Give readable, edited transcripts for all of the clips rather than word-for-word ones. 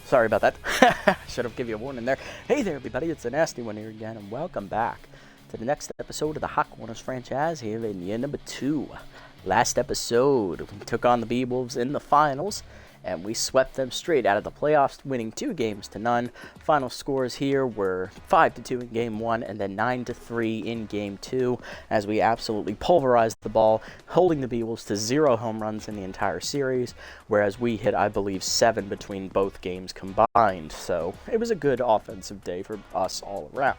Sorry about that. Should have given you a warning there. Hey there, everybody. It's a nasty one here again, and welcome back to the next episode of the Hot Corners franchise here in year number 2. Last episode, we took on the B-Wolves in the finals, and we swept them straight out of the playoffs, winning 2-0. Final scores here were 5-2 in Game 1 and then 9-3 in Game 2, as we absolutely pulverized the ball, holding the B-Wolves to 0 home runs in the entire series, whereas we hit, I believe, 7 between both games combined. So it was a good offensive day for us all around.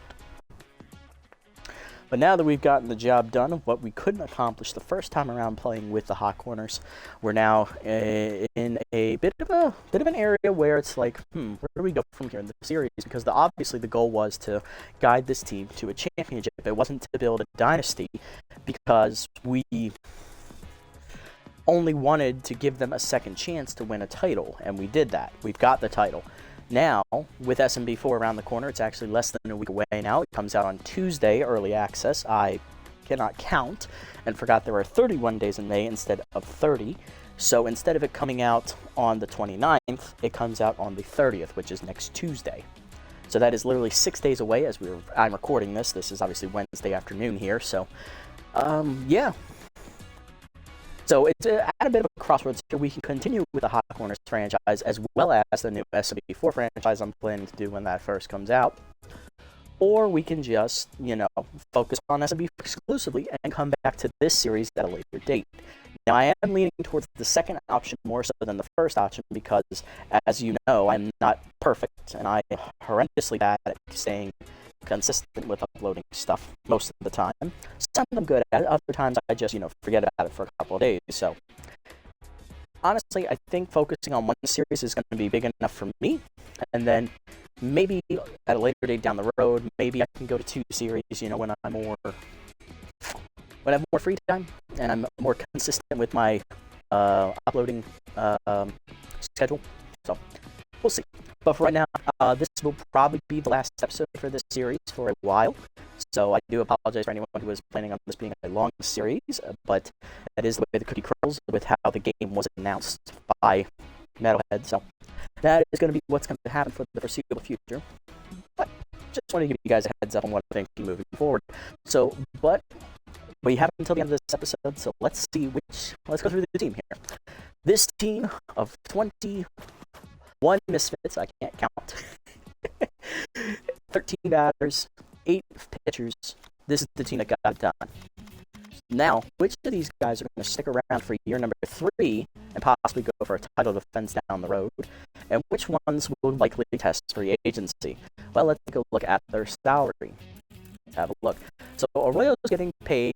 But now that we've gotten the job done of what we couldn't accomplish the first time around playing with the Hot Corners, we're now in a bit of an area where it's like, where do we go from here in the series? Because obviously the goal was to guide this team to a championship. It wasn't to build a dynasty, because we only wanted to give them a second chance to win a title, and we did that. We've got the title. Now, with SMB4 around the corner, it's actually less than a week away now. It comes out on Tuesday, early access. I cannot count and forgot there were 31 days in May instead of 30. So instead of it coming out on the 29th, it comes out on the 30th, which is next Tuesday. So that is literally 6 days away as I'm recording this. This is obviously Wednesday afternoon here. So, yeah. So it's at a bit of a crossroads here. We can continue with the Hot Corners franchise as well as the new SMB4 franchise I'm planning to do when that first comes out. Or we can just, focus on SMB exclusively and come back to this series at a later date. Now, I am leaning towards the second option more so than the first option because, as you know, I'm not perfect and I'm horrendously bad at staying consistent with uploading stuff most of the time. Some of them good at it, other times I just, forget about it for a couple of days. So, honestly, I think focusing on one series is going to be big enough for me, and then maybe at a later date down the road, maybe I can go to 2 series, when I have more free time and I'm more consistent with my uploading schedule. So, we'll see. But for right now, this will probably be the last episode for this series for a while. So I do apologize for anyone who was planning on this being a long series, but that is the way the cookie crumbles with how the game was announced by Metalhead. So that is going to be what's going to happen for the foreseeable future. But just want to give you guys a heads up on what I'm thinking moving forward. So, but we have until the end of this episode, so let's go through the team here. This team of 21 misfits, I can't count. 13 batters, 8 pitchers. This is the team that got it done. Now, which of these guys are going to stick around for year number 3 and possibly go for a title defense down the road? And which ones will likely test free agency? Well, let's take a look at their salary. Let's have a look. So Arroyo's getting paid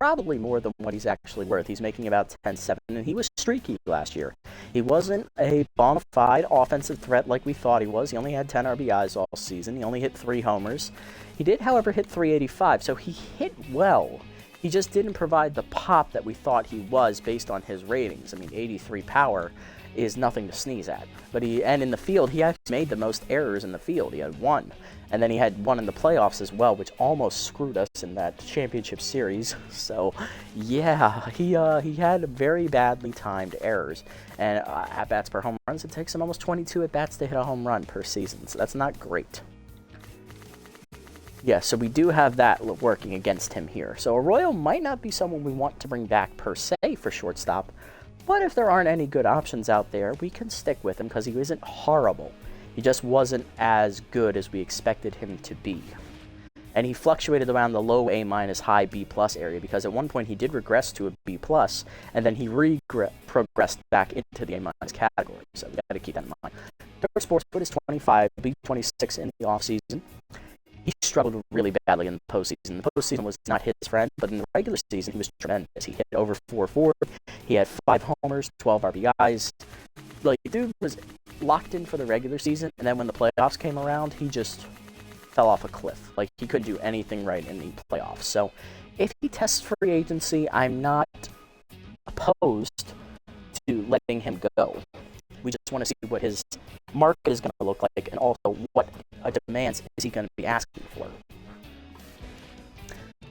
probably more than what he's actually worth. He's making about 10-7, and he was streaky last year. He wasn't a bona fide offensive threat like we thought he was. He only had 10 RBIs all season. He only hit 3 homers. He did, however, hit 385, so he hit well. He just didn't provide the pop that we thought he was based on his ratings. I mean, 83 power is nothing to sneeze at. And in the field, he actually made the most errors in the field. He had 1. And then he had 1 in the playoffs as well, which almost screwed us in that championship series. So, yeah, he had very badly timed errors. And at-bats per home runs, it takes him almost 22 at-bats to hit a home run per season. So that's not great. Yeah, so we do have that working against him here. So Arroyo might not be someone we want to bring back per se for shortstop. But if there aren't any good options out there, we can stick with him because he isn't horrible. He just wasn't as good as we expected him to be. And he fluctuated around the low A-, high B+ area because at one point he did regress to a B+, and then he progressed back into the A- category. So we got to keep that in mind. Third sports foot is 25, B26 in the offseason. He struggled really badly in the postseason. The postseason was not his friend, but in the regular season, he was tremendous. He hit over 4.4. He had 5 homers, 12 RBIs. Like, the dude was locked in for the regular season, and then when the playoffs came around, he just fell off a cliff. Like, he couldn't do anything right in the playoffs. So, if he tests free agency, I'm not opposed to letting him go. We just want to see what his market is going to look like, and also what demands is he going to be asking for.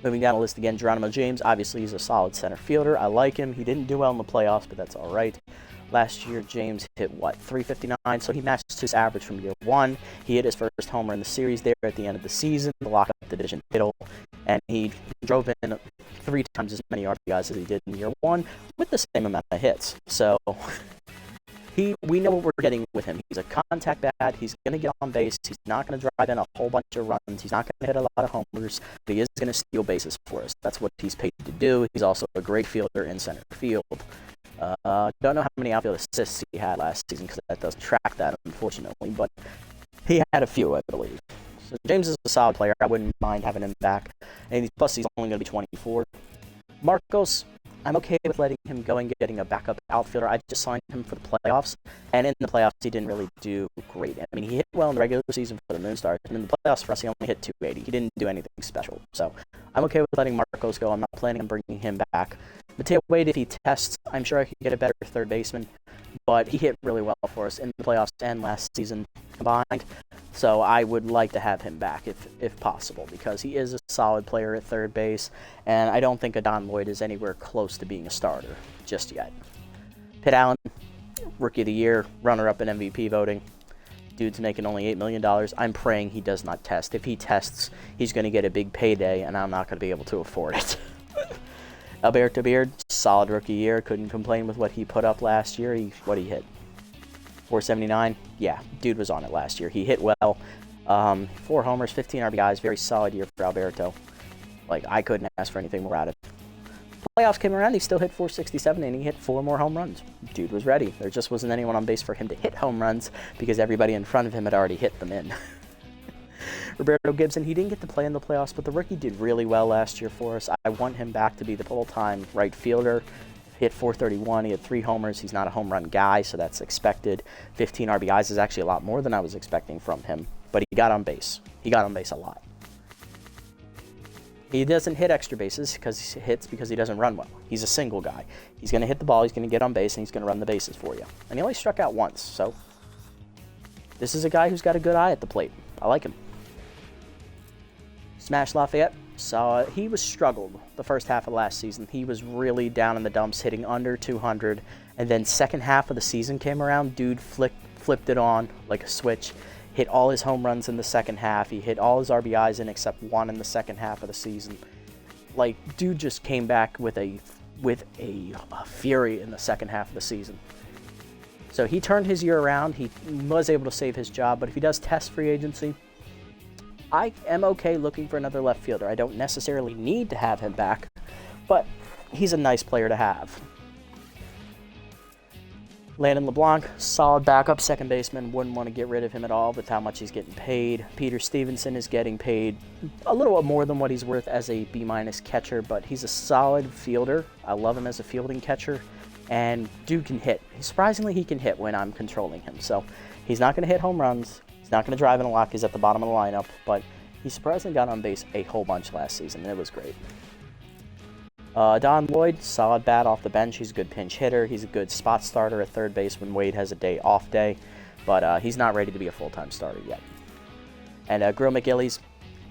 Moving down the list again, Geronimo James. Obviously, he's a solid center fielder. I like him. He didn't do well in the playoffs, but that's all right. Last year, James hit, 359, so he matched his average from year one. He hit his first homer in the series there at the end of the season to lock up the division title, and he drove in 3 times as many RBIs as he did in year one with the same amount of hits. So we know what we're getting with him. He's a contact bat. He's going to get on base. He's not going to drive in a whole bunch of runs. He's not going to hit a lot of homers, but he is going to steal bases for us. That's what he's paid to do. He's also a great fielder in center field. Don't know how many outfield assists he had last season because that doesn't track that, unfortunately, but he had a few, I believe. So James is a solid player. I wouldn't mind having him back. And plus, he's only going to be 24. Marcos, I'm okay with letting him go and getting a backup outfielder. I just signed him for the playoffs, and in the playoffs, he didn't really do great. I mean, he hit well in the regular season for the Moonstars, and in the playoffs for us, he only hit 280. He didn't do anything special. So I'm okay with letting Marcos go. I'm not planning on bringing him back. Mateo Wade, if he tests, I'm sure I could get a better third baseman, but he hit really well for us in the playoffs and last season combined. So I would like to have him back if possible, because he is a solid player at third base, and I don't think Adon Lloyd is anywhere close to being a starter just yet. Pitt Allen, Rookie of the Year, runner-up in MVP voting. Dude's making only $8 million. I'm praying he does not test. If he tests, he's going to get a big payday, and I'm not going to be able to afford it. Alberto Beard, solid rookie year. Couldn't complain with what he put up last year. What he hit? 479? Yeah, dude was on it last year. He hit well. 4 homers, 15 RBIs. Very solid year for Alberto. I couldn't ask for anything more out of it. Playoffs came around, he still hit 467, and he hit 4 more home runs. Dude was ready. There just wasn't anyone on base for him to hit home runs because everybody in front of him had already hit them in. Roberto Gibson, he didn't get to play in the playoffs, but the rookie did really well last year for us. I want him back to be the full-time right fielder. Hit 431, he had 3 homers. He's not a home run guy, so that's expected. 15 RBIs is actually a lot more than I was expecting from him, but he got on base. He got on base a lot. He doesn't hit extra bases because he doesn't run well. He's a single guy. He's going to hit the ball, he's going to get on base, and he's going to run the bases for you. And he only struck out once, so this is a guy who's got a good eye at the plate. I like him. Smash Lafayette, he was struggled the first half of last season. He was really down in the dumps, hitting under 200, and then second half of the season came around, dude flipped it on like a switch, hit all his home runs in the second half. He hit all his RBIs in except one in the second half of the season. Dude just came back with a fury in the second half of the season. So he turned his year around. He was able to save his job, but if he does test free agency, I am okay looking for another left fielder. I don't necessarily need to have him back, but he's a nice player to have. Landon LeBlanc, solid backup second baseman. Wouldn't want to get rid of him at all with how much he's getting paid. Peter Stevenson is getting paid a little bit more than what he's worth as a B- catcher, but he's a solid fielder. I love him as a fielding catcher, and dude can hit. Surprisingly, he can hit when I'm controlling him. So he's not going to hit home runs. He's not going to drive in a lot. He's at the bottom of the lineup, but he surprisingly got on base a whole bunch last season, and it was great. Don Lloyd, solid bat off the bench. He's a good pinch hitter. He's a good spot starter at third base when Wade has a off day, but he's not ready to be a full-time starter yet. And Grill McGillies,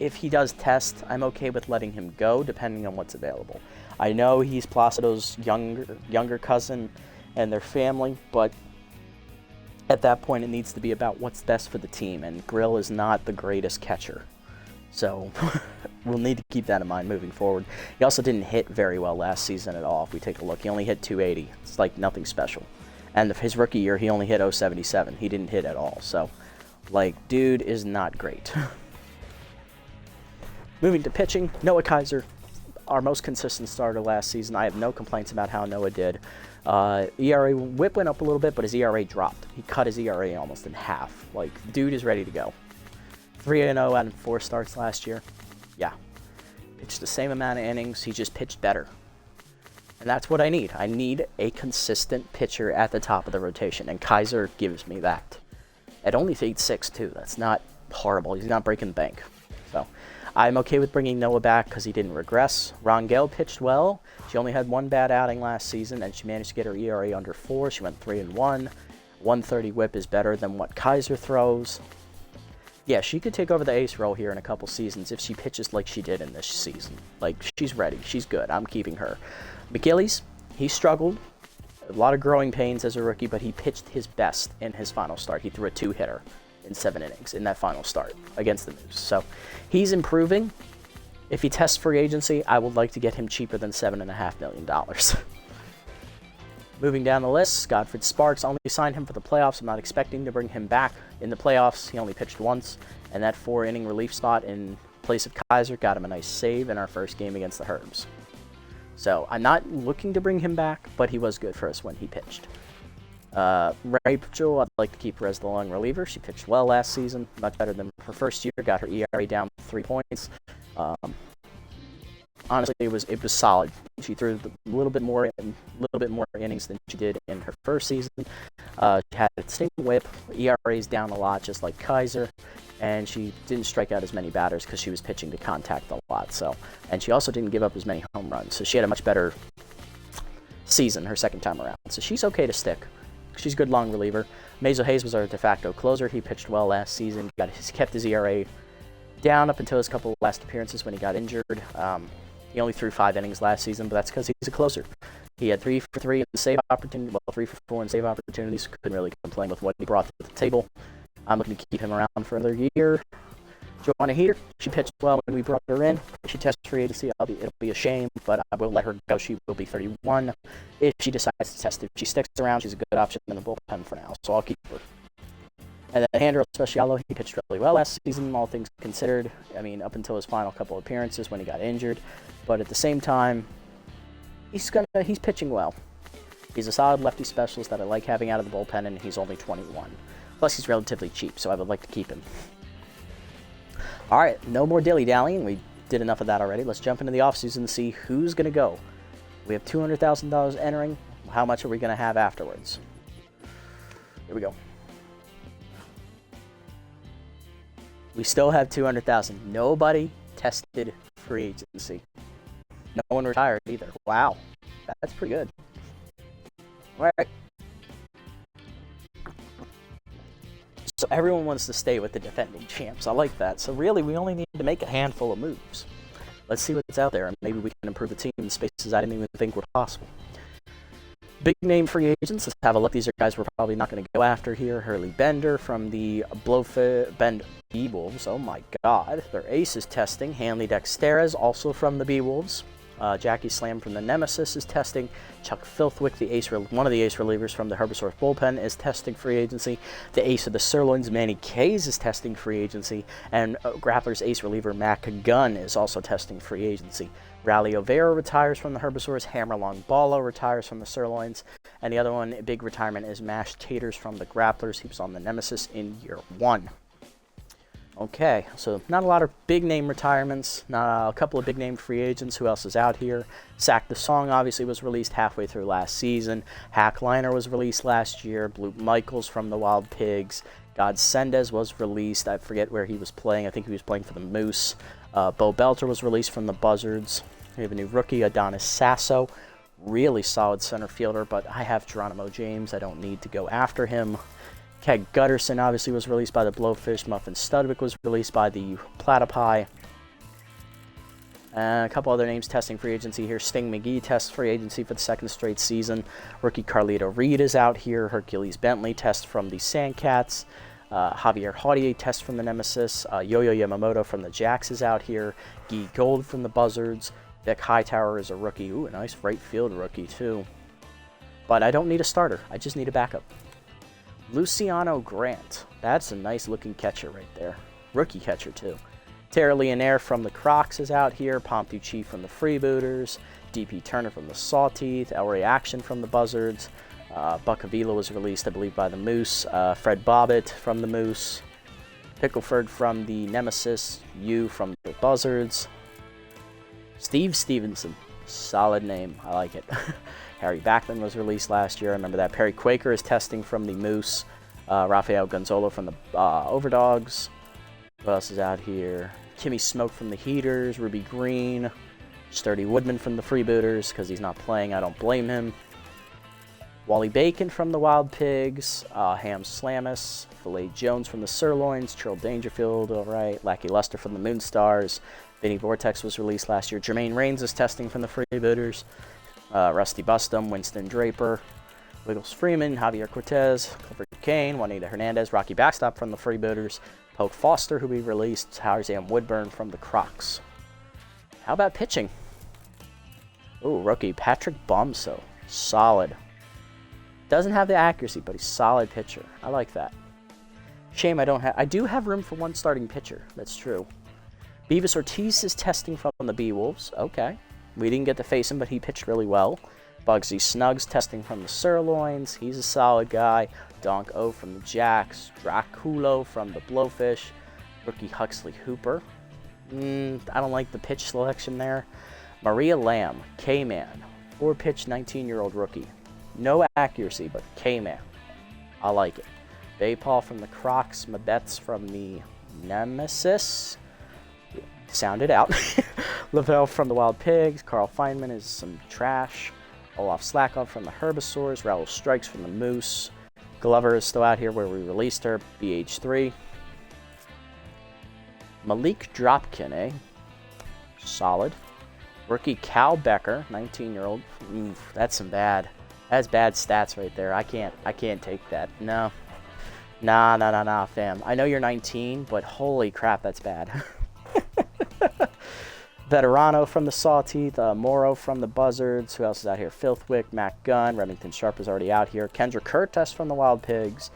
if he does test, I'm okay with letting him go, depending on what's available. I know he's Placido's younger cousin and their family, but at that point, it needs to be about what's best for the team, and Grill is not the greatest catcher. So we'll need to keep that in mind moving forward. He also didn't hit very well last season at all, if we take a look. He only hit 280. It's nothing special. And his rookie year, he only hit 077. He didn't hit at all. So, dude is not great. Moving to pitching, Noah Kaiser, our most consistent starter last season. I have no complaints about how Noah did. ERA whip went up a little bit, but his ERA dropped. He cut his ERA almost in half. Dude is ready to go. 3-0 out of 4 starts last year. Yeah. Pitched the same amount of innings. He just pitched better. And that's what I need. I need a consistent pitcher at the top of the rotation, and Kaiser gives me that. At only 8'6", too. That's not horrible. He's not breaking the bank. So I'm okay with bringing Noah back because he didn't regress. Rangel pitched well. She only had 1 bad outing last season, and she managed to get her ERA under 4. She went 3-1. 130 whip is better than what Kaiser throws. Yeah, she could take over the ace role here in a couple seasons if she pitches like she did in this season. She's ready. She's good. I'm keeping her. McGillies, he struggled A lot of growing pains as a rookie, but he pitched his best in his final start. He threw a 2-hitter in 7 innings in that final start against the Moose. So he's improving. If he tests free agency, I would like to get him cheaper than $7.5 million. Moving down the list, Godfrey Sparks, only signed him for the playoffs. I'm not expecting to bring him back in the playoffs. He only pitched once, and that 4-inning relief spot in place of Kaiser got him a nice save in our first game against the Herbs. So I'm not looking to bring him back, but he was good for us when he pitched. Rachel, I'd like to keep her as the long reliever. She pitched well last season, much better than her first year. Got her ERA down 3 points. Honestly, it was solid. She threw a little bit more innings than she did in her first season. She had a single whip, ERA's down a lot, just like Kaiser, and she didn't strike out as many batters because she was pitching to contact a lot. So, and she also didn't give up as many home runs. So she had a much better season her second time around. So she's okay to stick. She's a good long reliever. Mazo Hayes was our de facto closer. He pitched well last season. Kept his ERA down up until his couple of last appearances when he got injured. He only threw 5 innings last season, but that's because he's a closer. He had 3 for 3 in save opportunity, 3 for 4 in save opportunities. Couldn't really complain with what he brought to the table. I'm looking to keep him around for another year. Joanna Heater, she pitched well when we brought her in. She tested free agency. It'll be a shame, but I will let her go. She will be 31 if she decides to test. If she sticks around, she's a good option in the bullpen for now, so I'll keep her. And then Andrew Specialo, he pitched really well last season, all things considered. I mean, up until his final couple appearances when he got injured. But at the same time, he's pitching well. He's a solid lefty specialist that I like having out of the bullpen, and he's only 21. Plus, he's relatively cheap, so I would like to keep him. All right, no more dilly-dallying. We did enough of that already. Let's jump into the offseason and see who's going to go. We have $200,000 entering. How much are we going to have afterwards? Here we go. We still have $200,000. Nobody tested free agency. No one retired either. Wow, that's pretty good. All right. So everyone wants to stay with the defending champs. I like that. So really, we only need to make a handful of moves. Let's see what's out there, and maybe we can improve the team in spaces I didn't even think were possible. Big name free agents. Let's have a look. These are guys we're probably not going to go after here. Hurley Bender from the Bend B-Wolves. Oh my God. Their ace is testing. Hanley Dexterez, also from the B-Wolves. Jackie Slam from the Nemesis is testing. Chuck Filthwick, one of the ace relievers from the Herbosaurus bullpen, is testing free agency. The ace of the Sirloins, Manny Kays, is testing free agency. And Grappler's ace reliever, Mac Gunn, is also testing free agency. Rally Overa retires from the Herbosaurus. Hammerlong Ballo retires from the Sirloins. And the other one, a big retirement, is Mashed Taters from the Grapplers. He was on the Nemesis in year 1. Okay, so not a lot of big-name retirements, not a couple of big-name free agents. Who else is out here? Sack the Song obviously was released halfway through last season. Hack Liner was released last year. Bloop Michaels from the Wild Pigs. God Sendez was released. I forget where he was playing. I think he was playing for the Moose. Bo Belter was released from the Buzzards. We have a new rookie, Adonis Sasso. Really solid center fielder, but I have Geronimo James. I don't need to go after him. Keg Gutterson obviously was released by the Blowfish. Muffin Studwick was released by the Platypi. And a couple other names testing free agency here. Sting McGee tests free agency for the 2nd straight season. Rookie Carlito Reed is out here. Hercules Bentley tests from the Sandcats. Javier Haudier tests from the Nemesis. Yo-Yo Yamamoto from the Jacks is out here. Guy Gold from the Buzzards. Vic Hightower is a rookie. Ooh, a nice right field rookie too. But I don't need a starter. I just need a backup. Luciano Grant. That's a nice looking catcher right there. Rookie catcher too. Tara Leonaire from the Crocs is out here. Pompucci from the Freebooters. DP Turner from the Sawteeth. Elray Action from the Buzzards. Buck Avila was released, I believe, by the Moose. Fred Bobbitt from the Moose. Pickleford from the Nemesis. You from the Buzzards. Steve Stevenson. Solid name. I like it. Harry Backman was released last year. I remember that. Perry Quaker is testing from the Moose. Rafael Gonzalo from the Overdogs. Who else is out here? Kimmy Smoke from the Heaters. Ruby Green. Sturdy Woodman from the Freebooters, because he's not playing. I don't blame him. Wally Bacon from the Wild Pigs. Ham Slamus. Filet Jones from the Sirloins. Charles Dangerfield, all right. Lackey Luster from the Moonstars. Vinny Vortex was released last year. Jermaine Rains is testing from the Freebooters. Rusty Bustum, Winston Draper. Wiggles Freeman, Javier Cortez, Clifford Kane, Juanita Hernandez, Rocky Backstop from the Freebooters, Poke Foster, who we released, Tarzan Woodburn from the Crocs. How about pitching? Ooh, rookie Patrick Bumso. Solid. Doesn't have the accuracy, but he's a solid pitcher. I like that. Shame I do have room for one starting pitcher. That's true. Beavis Ortiz is testing from the B-Wolves. Okay. We didn't get to face him, but he pitched really well. Bugsy Snuggs testing from the Sirloins. He's a solid guy. Donk O from the Jacks. Draculo from the Blowfish. Rookie Huxley Hooper. I don't like the pitch selection there. Maria Lamb, K-Man. 4-pitch, 19-year-old rookie. No accuracy, but K-Man. I like it. Baypaul from the Crocs. Mabetz from the Nemesis. Sound it out. Lavelle from the Wild Pigs. Carl Feynman is some trash. Olaf Slackov from the Herbisaurs. Raul Strikes from the Moose. Glover is still out here where we released her. BH3. Malik Dropkin, eh? Solid. Rookie Cal Becker, 19-year-old. Oof, that's bad stats right there. I can't take that. No. Nah, fam. I know you're 19, but holy crap, that's bad. Veterano from the Sawteeth, Morrow from the Buzzards. Who else is out here? Filthwick, Mac Gunn, Remington Sharp is already out here. Kendra Curtis from the Wild Pigs.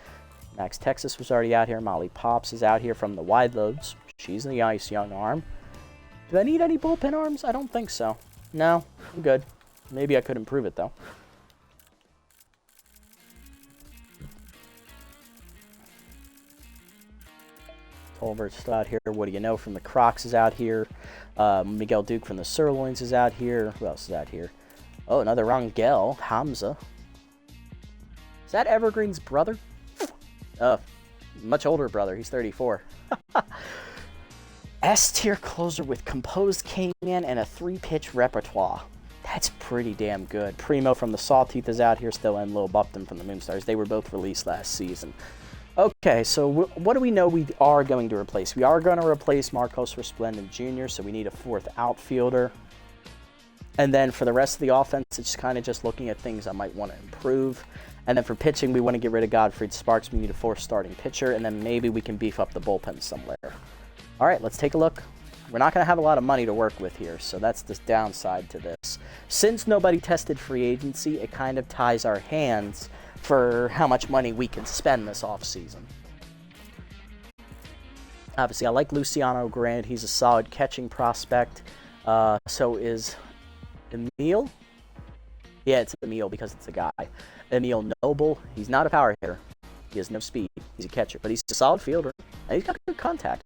Max Texas was already out here. Molly Pops is out here from the Wide Loads. She's the nice young arm. Do I need any bullpen arms? I don't think so. No, I'm good. Maybe I could improve it, though. Tolbert's still out here. What do you know from the Crocs is out here. Miguel Duke from the Sirloins is out here. Who else is out here? Oh, another Rangel. Hamza. Is that Evergreen's brother? Much older brother. He's 34. S-tier closer with composed K-Man and a 3-pitch repertoire. That's pretty damn good. Primo from the Sawteeth is out here still, and Lil Bupton from the Moonstars. They were both released last season. Okay, so what do we know we are going to replace? We are going to replace Marcos Resplendent Jr., so we need a 4th outfielder. And then for the rest of the offense, it's kind of just looking at things I might want to improve. And then for pitching, we want to get rid of Godfrey Sparks. We need a 4th starting pitcher, and then maybe we can beef up the bullpen somewhere. All right, let's take a look. We're not going to have a lot of money to work with here, so that's the downside to this. Since nobody tested free agency, it kind of ties our hands for how much money we can spend this offseason. Obviously, I like Luciano Grant. He's a solid catching prospect. So is Emil. Yeah, it's Emil because it's a guy. Emil Noble. He's not a power hitter. He has no speed. He's a catcher, but he's a solid fielder. And he's got good contact.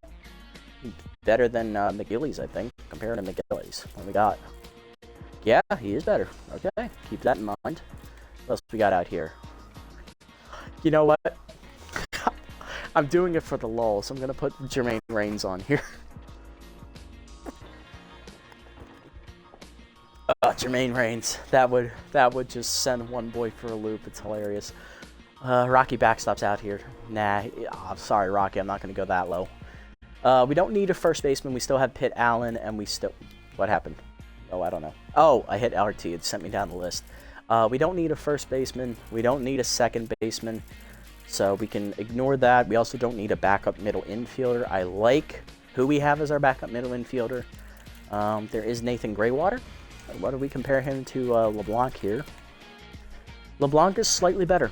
Better than McGillies, I think, compared to McGillies. What we got? Yeah, he is better. Okay, keep that in mind. What else we got out here? You know what? I'm doing it for the lull, so I'm going to put Jermaine Reigns on here. Jermaine Reigns. That would just send one boy for a loop. It's hilarious. Rocky Backstop's out here. Nah, I'm sorry, Rocky. I'm not going to go that low. We don't need a first baseman. We still have Pitt Allen, and we still... What happened? Oh, I don't know. Oh, I hit RT. It sent me down the list. We don't need a first baseman. We don't need a second baseman. So we can ignore that. We also don't need a backup middle infielder. I like who we have as our backup middle infielder. There is Nathan Graywater. What do we compare him to LeBlanc here? LeBlanc is slightly better,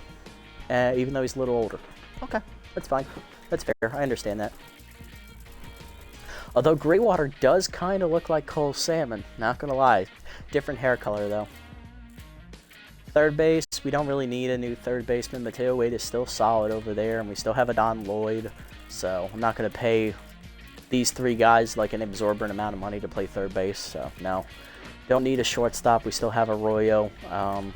even though he's a little older. Okay, that's fine. That's fair. I understand that. Although Graywater does kind of look like Cole Salmon, not going to lie. Different hair color, though. Third base, we don't really need a new third baseman. Mateo Wade is still solid over there, and we still have a Don Lloyd. So I'm not going to pay these 3 guys like an exorbitant amount of money to play third base. So no, don't need a shortstop. We still have Arroyo. I'm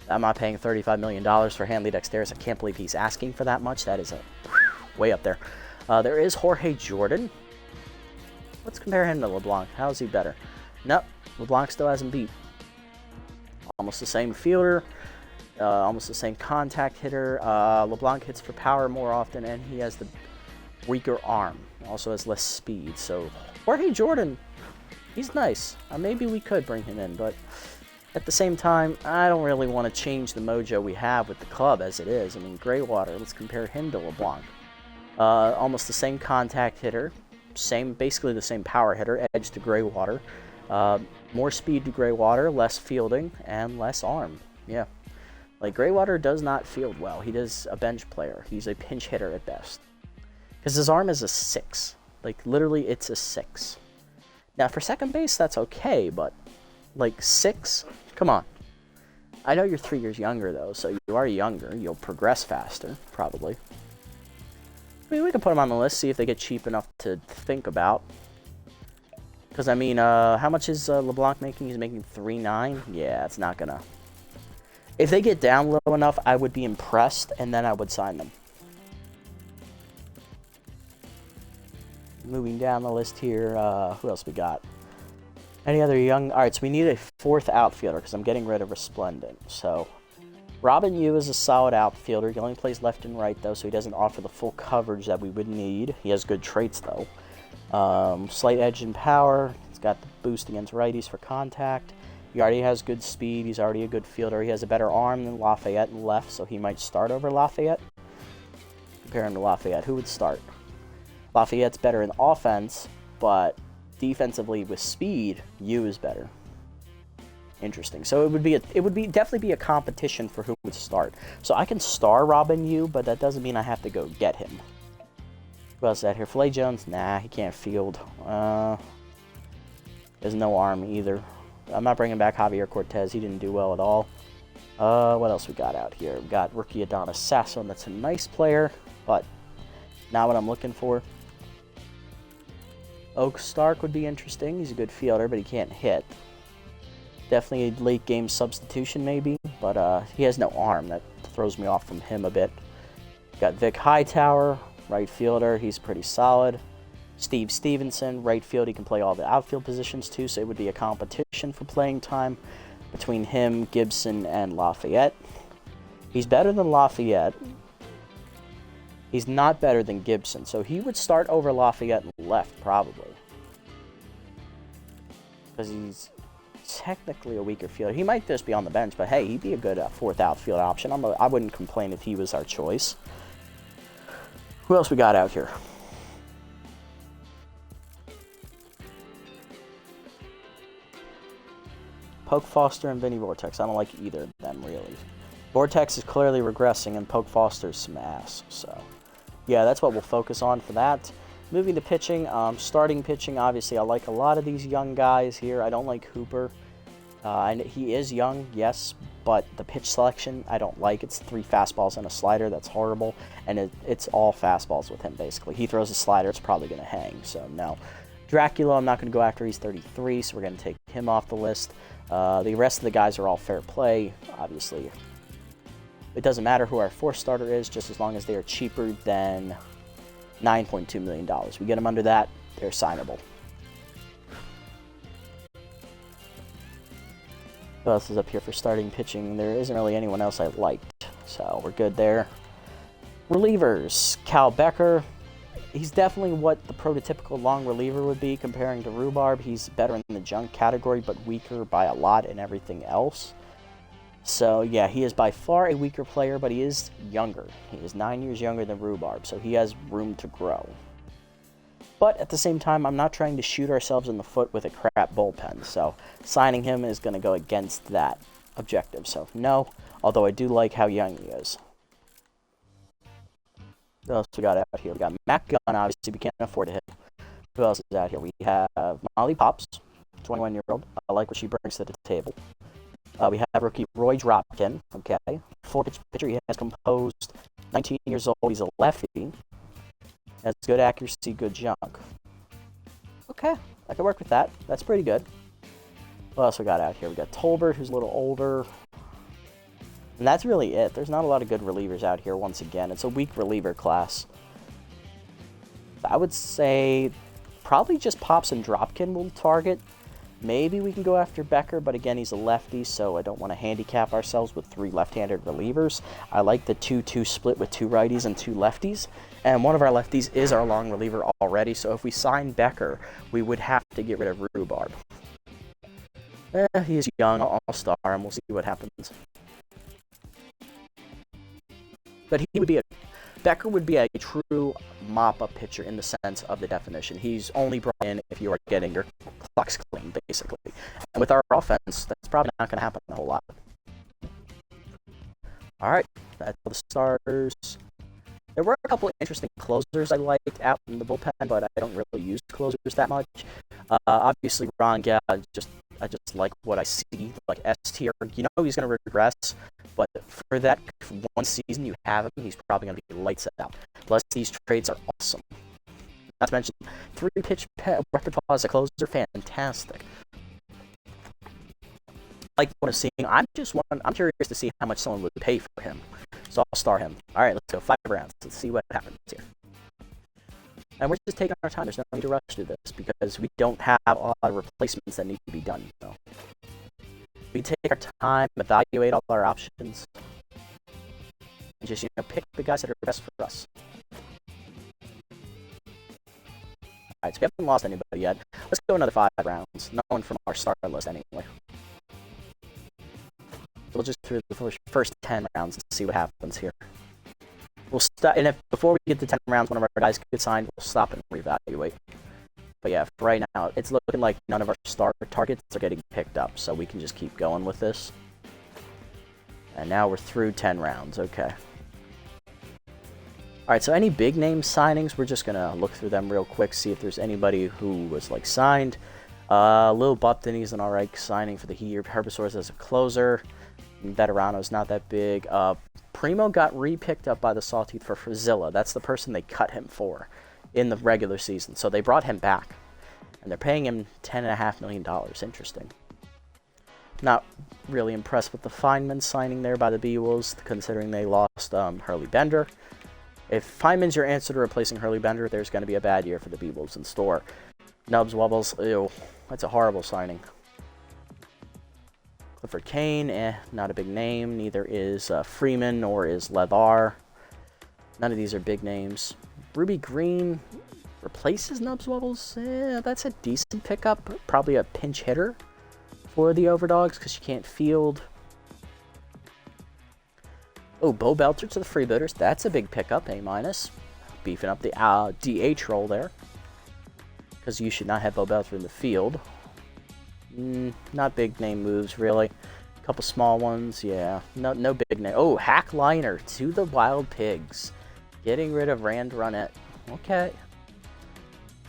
not paying $35 million for Hanley Dexteris. I can't believe he's asking for that much. That is way up there. There is Jorge Jordan. Let's compare him to LeBlanc. How is he better? Nope, LeBlanc still hasn't beat. Almost the same fielder, almost the same contact hitter. LeBlanc hits for power more often, and he has the weaker arm. Also has less speed. So Jorge Jordan, he's nice. Maybe we could bring him in, but At the same time, I don't really want to change the mojo we have with the club as it is. I mean, Greywater, let's compare him to LeBlanc. Almost the same contact hitter, basically the same power hitter, edge to Greywater. More speed to Greywater, less fielding, and less arm. Yeah. Like, Greywater does not field well. He is a bench player. He's a pinch hitter at best. Because his arm is a 6. Like, literally, it's a 6. Now, for second base, that's okay, but, like, 6? Come on. I know you're 3 years younger, though, so you are younger. You'll progress faster, probably. I mean, we can put them on the list, see if they get cheap enough to think about. Because, I mean, how much is LeBlanc making? He's making $3.9. Yeah, it's not gonna... If they get down low enough, I would be impressed, and then I would sign them. Moving down the list here, who else we got? Any other young... Alright, so we need a 4th outfielder, because I'm getting rid of Resplendent. So, Robin Yu is a solid outfielder. He only plays left and right, though, so he doesn't offer the full coverage that we would need. He has good traits, though. Slight edge and power. He's got the boost against righties for contact. He already has good speed. He's already a good fielder. He has a better arm than Lafayette in left, so he might start over Lafayette. Compare him to Lafayette. Who would start? Lafayette's better in offense, but defensively with speed, Yu is better. Interesting. So it would definitely be a competition for who would start. So I can star Robin Yu, but that doesn't mean I have to go get him. Who else is out here? Filet Jones? Nah, he can't field. There's no arm either. I'm not bringing back Javier Cortez. He didn't do well at all. What else we got out here? We got rookie Adonis Sasso, and that's a nice player, but not what I'm looking for. Oak Stark would be interesting. He's a good fielder, but he can't hit. Definitely a late game substitution maybe, but he has no arm. That throws me off from him a bit. Got Vic Hightower, right fielder. He's pretty solid. Steve Stevenson, right field. He can play all the outfield positions too, so it would be a competition for playing time between him, Gibson, and Lafayette. He's better than Lafayette. He's not better than Gibson, so he would start over Lafayette in left, probably. Because he's technically a weaker fielder. He might just be on the bench, but hey, he'd be a good 4th outfield option. I wouldn't complain if he was our choice. Who else we got out here? Poke Foster and Vinny Vortex. I don't like either of them, really. Vortex is clearly regressing, and Poke Foster's some ass. So, yeah, that's what we'll focus on for that. Moving to pitching, starting pitching, obviously, I like a lot of these young guys here. I don't like Hooper. And he is young, yes, but the pitch selection, I don't like. It's 3 fastballs and a slider. That's horrible. And it's all fastballs with him, basically. He throws a slider, it's probably going to hang, so no. Dracula, I'm not going to go after. He's 33, so we're going to take him off the list. The rest of the guys are all fair play, obviously. It doesn't matter who our 4th starter is, just as long as they are cheaper than $9.2 million. We get them under that, they're signable. Who else is up here for starting pitching? There isn't really anyone else I liked, so we're good there. Relievers, Cal Becker. He's definitely what the prototypical long reliever would be comparing to Rhubarb. He's better in the junk category, but weaker by a lot in everything else. So, yeah, he is by far a weaker player, but he is younger. He is 9 years younger than Rhubarb, so he has room to grow. But at the same time, I'm not trying to shoot ourselves in the foot with a crap bullpen, so signing him is going to go against that objective. So, no, although I do like how young he is. Who else we got out here? We got Matt Gunn, obviously we can't afford to hit. Who else is out here? We have Molly Pops, 21-year-old. I like what she brings to the table. We have rookie Roy Dropkin, okay. 4-pitch pitcher, he has composed, 19 years old, he's a lefty. Has good accuracy, good junk. Okay, I can work with that. That's pretty good. What else we got out here? We got Tolbert, who's a little older. And that's really it. There's not a lot of good relievers out here once again. It's a weak reliever class. I would say probably just Pops and Dropkin will target. Maybe we can go after Becker, but again, he's a lefty, so I don't want to handicap ourselves with 3 left-handed relievers. I like the 2-2 split with 2 righties and 2 lefties. And one of our lefties is our long reliever already, so if we sign Becker, we would have to get rid of Rhubarb. He's young. I'll star him. We'll see what happens. But Becker would be a true mop-up pitcher in the sense of the definition. He's only brought in if you are getting your clocks clean, basically. And with our offense, that's probably not going to happen a whole lot. All right, that's all the starters. There were a couple of interesting closers I liked out in the bullpen, but I don't really use closers that much. Obviously, Ron Gad, I just like what I see, like S tier. You know he's going to regress, but for that one season you have him, he's probably going to be lights out. Plus, these trades are awesome. Not to mention, 3-pitch repertoire as a closer, fantastic. Like what I'm seeing, I'm curious to see how much someone would pay for him. So I'll star him. All right, let's go 5 rounds. Let's see what happens here. And we're just taking our time. There's no need to rush through this because we don't have a lot of replacements that need to be done. So we take our time, evaluate all our options, and just pick the guys that are best for us. All right, so we haven't lost anybody yet. Let's go another 5 rounds. No one from our start list anyway. We'll just through the first 10 rounds and see what happens here. We'll stop, and if before we get to 10 rounds, one of our guys gets signed, we'll stop and reevaluate. But yeah, for right now, it's looking like none of our star targets are getting picked up, so we can just keep going with this. And now we're through 10 rounds, okay. Alright, so any big name signings, we're just gonna look through them real quick, see if there's anybody who was like signed. Lil Bupton, he's an alright signing for the Herbivores as a closer. Veterano's not that big. Primo got re-picked up by the Sawtooth for Frizilla. That's the person they cut him for in the regular season. So they brought him back. And they're paying him $10.5 million. Interesting. Not really impressed with the Feynman signing there by the B-Wolves, considering they lost Hurley Bender. If Feynman's your answer to replacing Hurley Bender, there's going to be a bad year for the B-Wolves in store. Nubs Wobbles, ew. That's a horrible signing. Clifford Kane, not a big name. Neither is Freeman nor is Levar. None of these are big names. Ruby Green replaces Nubs Wobbles. That's a decent pickup. Probably a pinch hitter for the Overdogs because she can't field. Oh, Bo Belter to the Freebooters. That's a big pickup, A-. Beefing up the DH role there. Because you should not have Bo Belter in the field. Not big name moves, really. A couple small ones, yeah. No big name. Oh, Hack Liner to the Wild Pigs. Getting rid of Rand Runnett. Okay.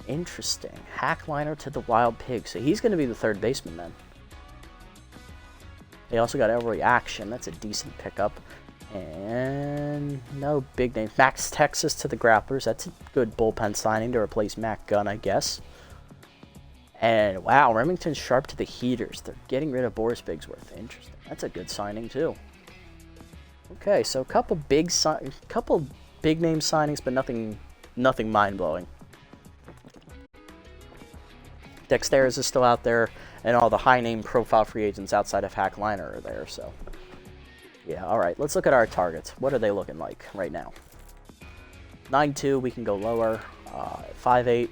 Interesting. Hack Liner to the Wild Pigs. So he's going to be the third baseman then. They also got Elroy Action. That's a decent pickup. And no big names. Max Texas to the Grapplers. That's a good bullpen signing to replace Mac Gunn, I guess. And wow, Remington Sharp to the Heaters. They're getting rid of Boris Bigsworth. Interesting. That's a good signing too. Okay, so a couple big name signings, but nothing mind blowing. Dexteris is still out there, and all the high name profile free agents outside of Hack Liner are there. So yeah, all right. Let's look at our targets. What are they looking like right now? 9.2. We can go lower. 5.8.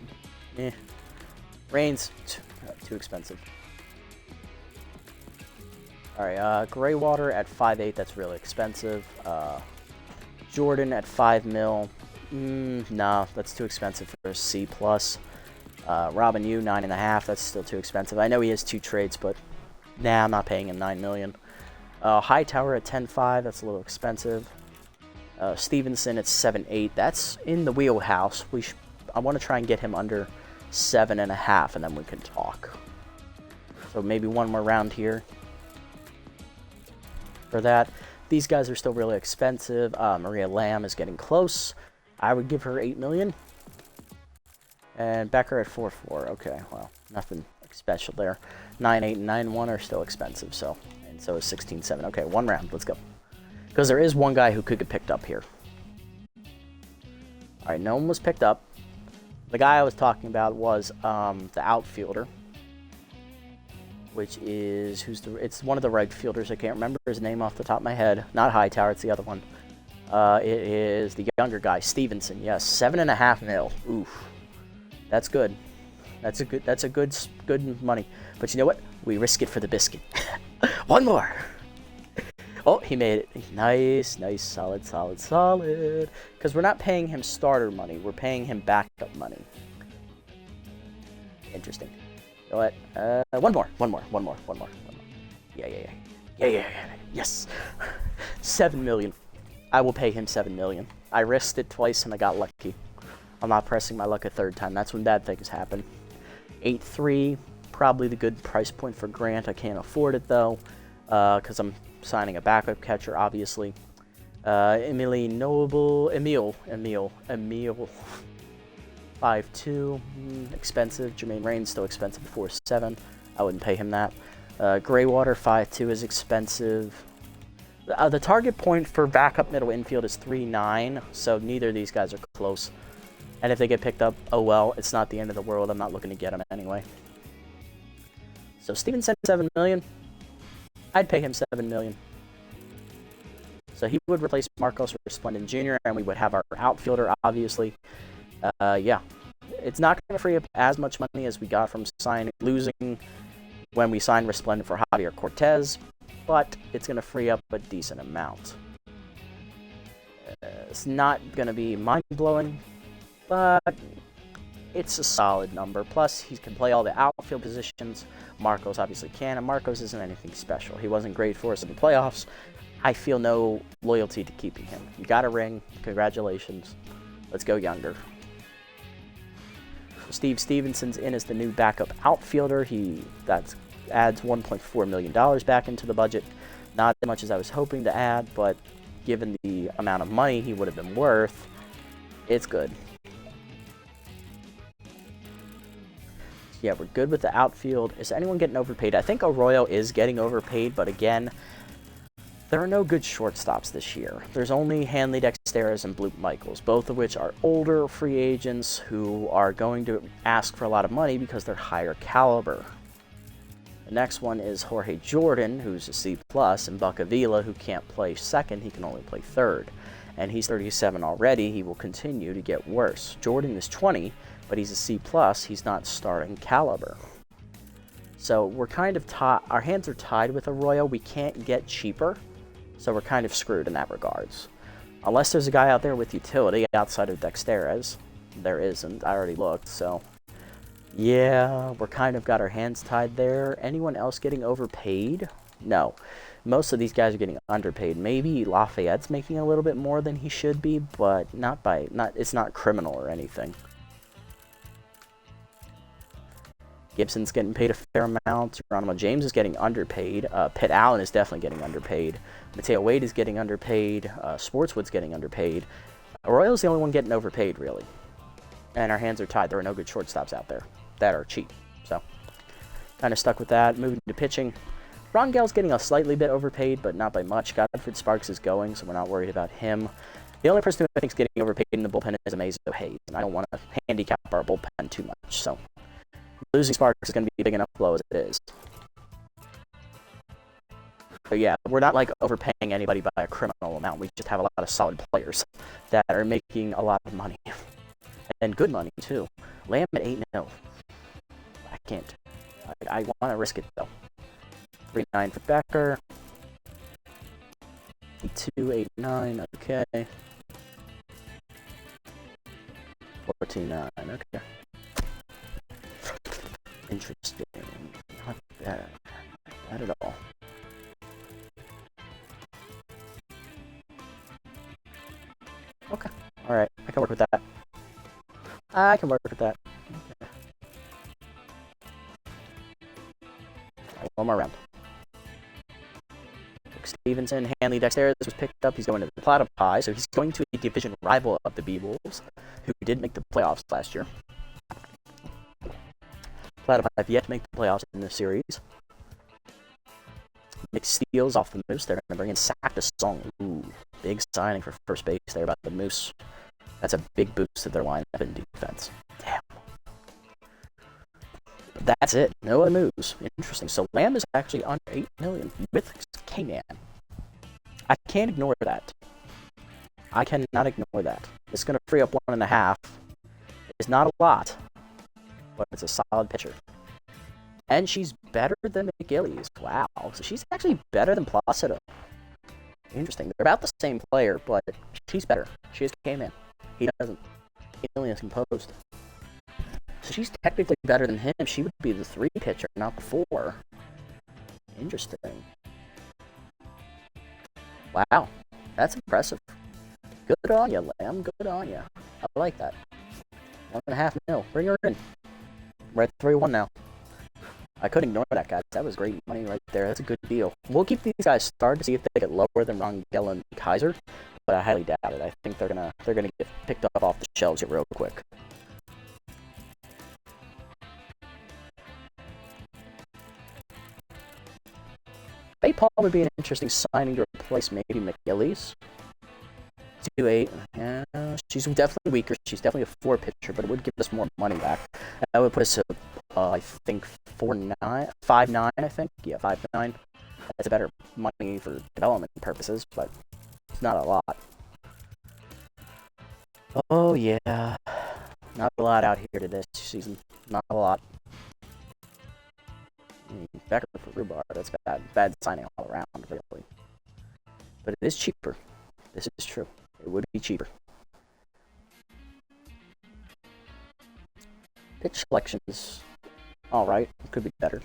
Rain's too expensive. Alright, Greywater at 5.8, that's really expensive. Jordan at 5 mil. Nah, that's too expensive for a C+. Robin Yu, 9.5, that's still too expensive. I know he has 2 trades, but nah, I'm not paying him $9 million. Hightower at 10.5, that's a little expensive. Stevenson at 7.8, that's in the wheelhouse. I want to try and get him under 7.5, and then we can talk. So maybe one more round here for that. These guys are still really expensive. Maria Lamb is getting close. I would give her $8 million. And Becker at 4.4. Okay, well, nothing special there. 9.8 and 9.1 are still expensive, so. And so is 16.7. Okay, one round. Let's go. Because there is one guy who could get picked up here. All right, no one was picked up. The guy I was talking about was the outfielder, which is it's one of the right fielders. I can't remember his name off the top of my head. Not Hightower, it's the other one. It is the younger guy, Stevenson. Yes, 7.5 mil. Oof, that's good. That's a good money. But you know what? We risk it for the biscuit. One more. Oh, he made it. Nice, solid. Because we're not paying him starter money. We're paying him backup money. Interesting. You know what? One more. Yeah. Yes. 7 million. I will pay him 7 million. I risked it twice and I got lucky. I'm not pressing my luck a third time. That's when bad things happen. 8-3, probably the good price point for Grant. I can't afford it though, because I'm signing a backup catcher, obviously. Emil, 5-2, expensive. Jermaine Rain's still expensive, 4-7. I wouldn't pay him that. Graywater, 5-2 is expensive. The target point for backup middle infield is 3-9, so neither of these guys are close. And if they get picked up, oh well, it's not the end of the world. I'm not looking to get them anyway. So Stevenson, 7 million. I'd pay him 7 million. So he would replace Marcos Resplendent Jr., and we would have our outfielder, obviously. Yeah. It's not going to free up as much money as we got from losing when we signed Resplendent for Javier Cortez, but it's going to free up a decent amount. It's not going to be mind-blowing, but it's a solid number. Plus, he can play all the outfield positions. Marcos obviously can, and Marcos isn't anything special. He wasn't great for us in the playoffs. I feel no loyalty to keeping him. You got a ring. Congratulations. Let's go younger. Steve Stevenson's in as the new backup outfielder. That adds $1.4 million back into the budget. Not as much as I was hoping to add, but given the amount of money he would have been worth, it's good. Yeah, we're good with the outfield. Is anyone getting overpaid? I think Arroyo is getting overpaid, but again, there are no good shortstops this year. There's only Hanley Dexteras and Bloop Michaels, both of which are older free agents who are going to ask for a lot of money because they're higher caliber. The next one is Jorge Jordan, who's a C+, and Buck Avila, who can't play second, he can only play third. And he's 37 already, he will continue to get worse. Jordan is 20, but he's a C+, he's not starting caliber. So we're kind of our hands are tied with Arroyo. We can't get cheaper, so we're kind of screwed in that regards. Unless there's a guy out there with utility outside of Dexteras. There isn't, I already looked, so yeah, we're kind of got our hands tied there. Anyone else getting overpaid? No. Most of these guys are getting underpaid. Maybe Lafayette's making a little bit more than he should be, but it's not criminal or anything. Gibson's getting paid a fair amount. Geronimo James is getting underpaid. Pitt Allen is definitely getting underpaid. Mateo Wade is getting underpaid. Sportswood's getting underpaid. Arroyo's the only one getting overpaid, really. And our hands are tied. There are no good shortstops out there that are cheap. So, kind of stuck with that. Moving to pitching. Rongel's getting a slightly bit overpaid, but not by much. Godfred Sparks is going, so we're not worried about him. The only person who I think is getting overpaid in the bullpen is Amazo Hayes, and I don't want to handicap our bullpen too much. So, losing Sparks is going to be a big enough blow as it is. But yeah, we're not like overpaying anybody by a criminal amount. We just have a lot of solid players that are making a lot of money. And good money, too. Lamb at 8-0. I can't. I want to risk it, though. 3-9 for Becker. 8-2, 8-9, okay. 14-9, okay. Interesting. Not bad. Not at all. Okay. Alright, I can work with that. I can work with that. Okay. Right, one more round. Stevenson, Hanley Dexteras was picked up. He's going to the Platypi, so he's going to a division rival of the B-Wolves, who did make the playoffs last year. Platypi have yet to make the playoffs in this series. Nick Steele's off the Moose. They're going to bring in Sack the Song. Ooh, big signing for first base there by the Moose. That's a big boost to their lineup in defense. Damn. But that's it. No other moves. Interesting. So Lamb is actually under 8 million with K-Man. I can't ignore that. I cannot ignore that. It's going to free up 1.5. It's not a lot, but it's a solid pitcher. And she's better than McGillies. Wow. So she's actually better than Placido. Interesting. They're about the same player, but she's better. She just came in. He doesn't. He only is composed. So she's technically better than him. She would be the 3 pitcher, not the 4. Interesting. Wow. That's impressive. Good on you, Lamb. Good on you. I like that. 1.5 mil. Bring her in. We're at 3-1 now. I couldn't ignore that, guys. That was great money right there. That's a good deal. We'll keep these guys started to see if they get lower than Rangel and Kaiser, but I highly doubt it. I think they're gonna get picked up off the shelves here real quick. Bay Paul would be an interesting signing to replace maybe McGillies. 2.8. Yeah, she's definitely weaker. She's definitely a 4 pitcher, but it would give us more money back. That would put us at, I think, 5'9". I think, yeah, 5'9". That's a better money for development purposes, but it's not a lot. Oh yeah, not a lot out here to this season. Not a lot. Becker for Rhubarb, that's bad. Bad signing all around, really. But it is cheaper. This is true. It would be cheaper. Pitch selections, all right. Could be better.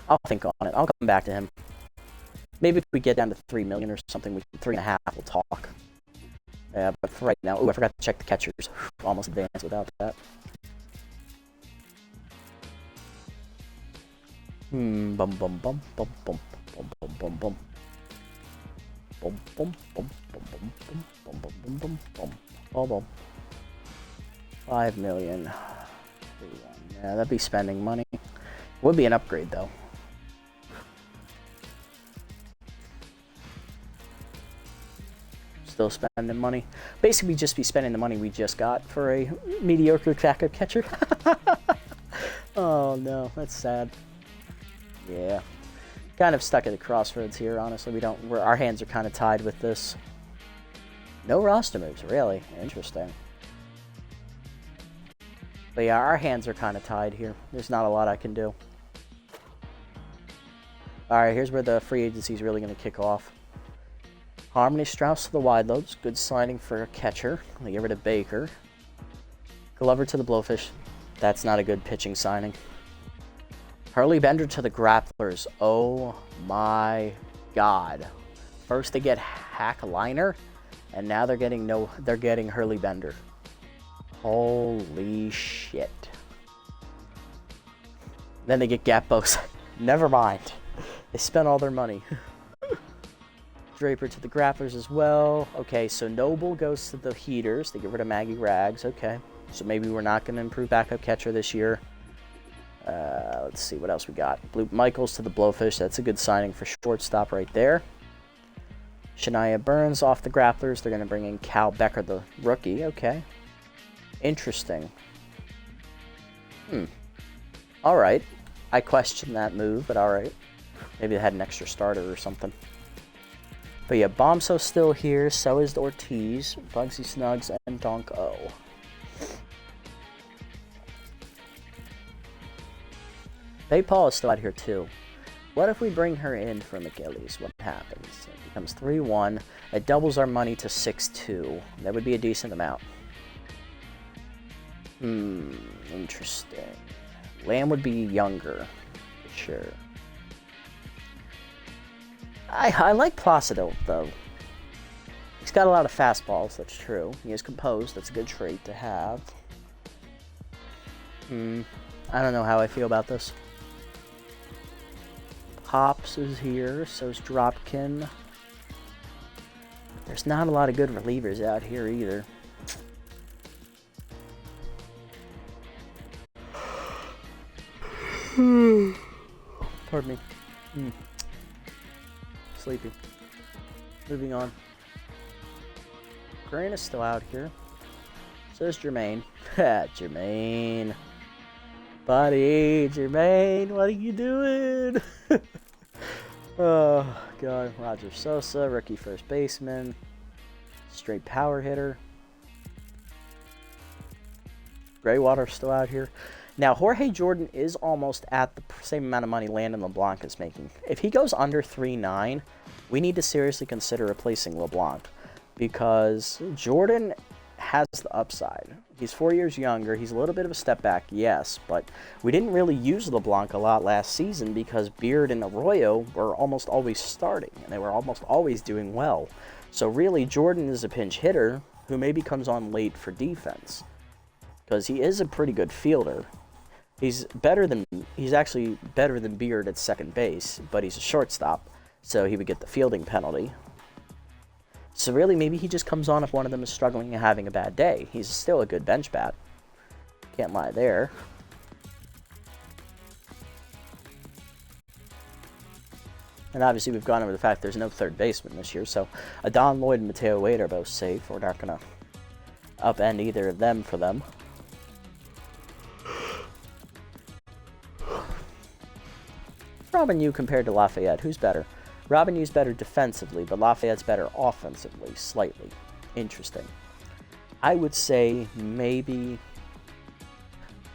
I'll think on it. I'll come back to him. Maybe if we get down to 3 million or something, 3.5, we'll talk. Yeah, but for right now, I forgot to check the catchers. Almost advanced without that. Bum bum bum bum bum bum bum bum bum bum. Bum bum bum bum bum bum bum bum bum bum bum bum. 5 million. Yeah, that'd be spending money. Would be an upgrade though. Still spending money. Basically, just be spending the money we just got for a mediocre backup catcher. Oh no, that's sad. Yeah, kind of stuck at the crossroads here. Honestly, our hands are kind of tied with this. No roster moves, really. Interesting. But yeah, our hands are kind of tied here. There's not a lot I can do. Alright, here's where the free agency is really going to kick off. Harmony Strauss to the wide loads. Good signing for a catcher. They get rid of Baker. Glover to the Blowfish. That's not a good pitching signing. Hurley Bender to the Grapplers. Oh my god. First they get Hack Liner, and now they're getting Hurley Bender. Holy shit. Then they get Gapos. Never mind. They spent all their money. Draper to the Grapplers as well. Okay, so Noble goes to the Heaters. They get rid of Maggie Rags. Okay. So maybe we're not going to improve backup catcher this year. Let's see what else we got. Blue Michaels to the Blowfish. That's a good signing for shortstop right there. Shania Burns off the Grapplers. They're going to bring in Cal Becker, the rookie. Okay. Interesting. All right. I question that move, but all right. Maybe they had an extra starter or something. But yeah, Bombso's still here. So is Ortiz, Bugsy Snugs, and Donk O. Bay Paul is still out here too. What if we bring her in for McGillies? What happens? It becomes 3-1. It doubles our money to 6-2. That would be a decent amount. Interesting. Lamb would be younger, for sure. I like Placido, though. He's got a lot of fastballs, that's true. He is composed, that's a good trait to have. I don't know how I feel about this. Pops is here, so's Dropkin. There's not a lot of good relievers out here either. Pardon me. Sleepy. Moving on. Green is still out here. So is Jermaine. Jermaine. Buddy, Jermaine, what are you doing? Oh, God. Roger Sosa, rookie first baseman. Straight power hitter. Graywater's still out here. Now, Jorge Jordan is almost at the same amount of money Landon LeBlanc is making. If he goes under 3.9, we need to seriously consider replacing LeBlanc because Jordan has the upside. He's 4 years younger. He's a little bit of a step back, yes, but we didn't really use LeBlanc a lot last season because Beard and Arroyo were almost always starting, and they were almost always doing well. So really, Jordan is a pinch hitter who maybe comes on late for defense because he is a pretty good fielder. He's actually better than Beard at second base, but he's a shortstop, so he would get the fielding penalty. So really, maybe he just comes on if one of them is struggling and having a bad day. He's still a good bench bat. Can't lie there. And obviously, we've gone over the fact there's no third baseman this year, so Adon Lloyd and Mateo Wade are both safe. We're not going to upend either of them for them. Robin Yu compared to Lafayette, who's better? Robin Yu's better defensively, but Lafayette's better offensively, slightly. Interesting. I would say maybe...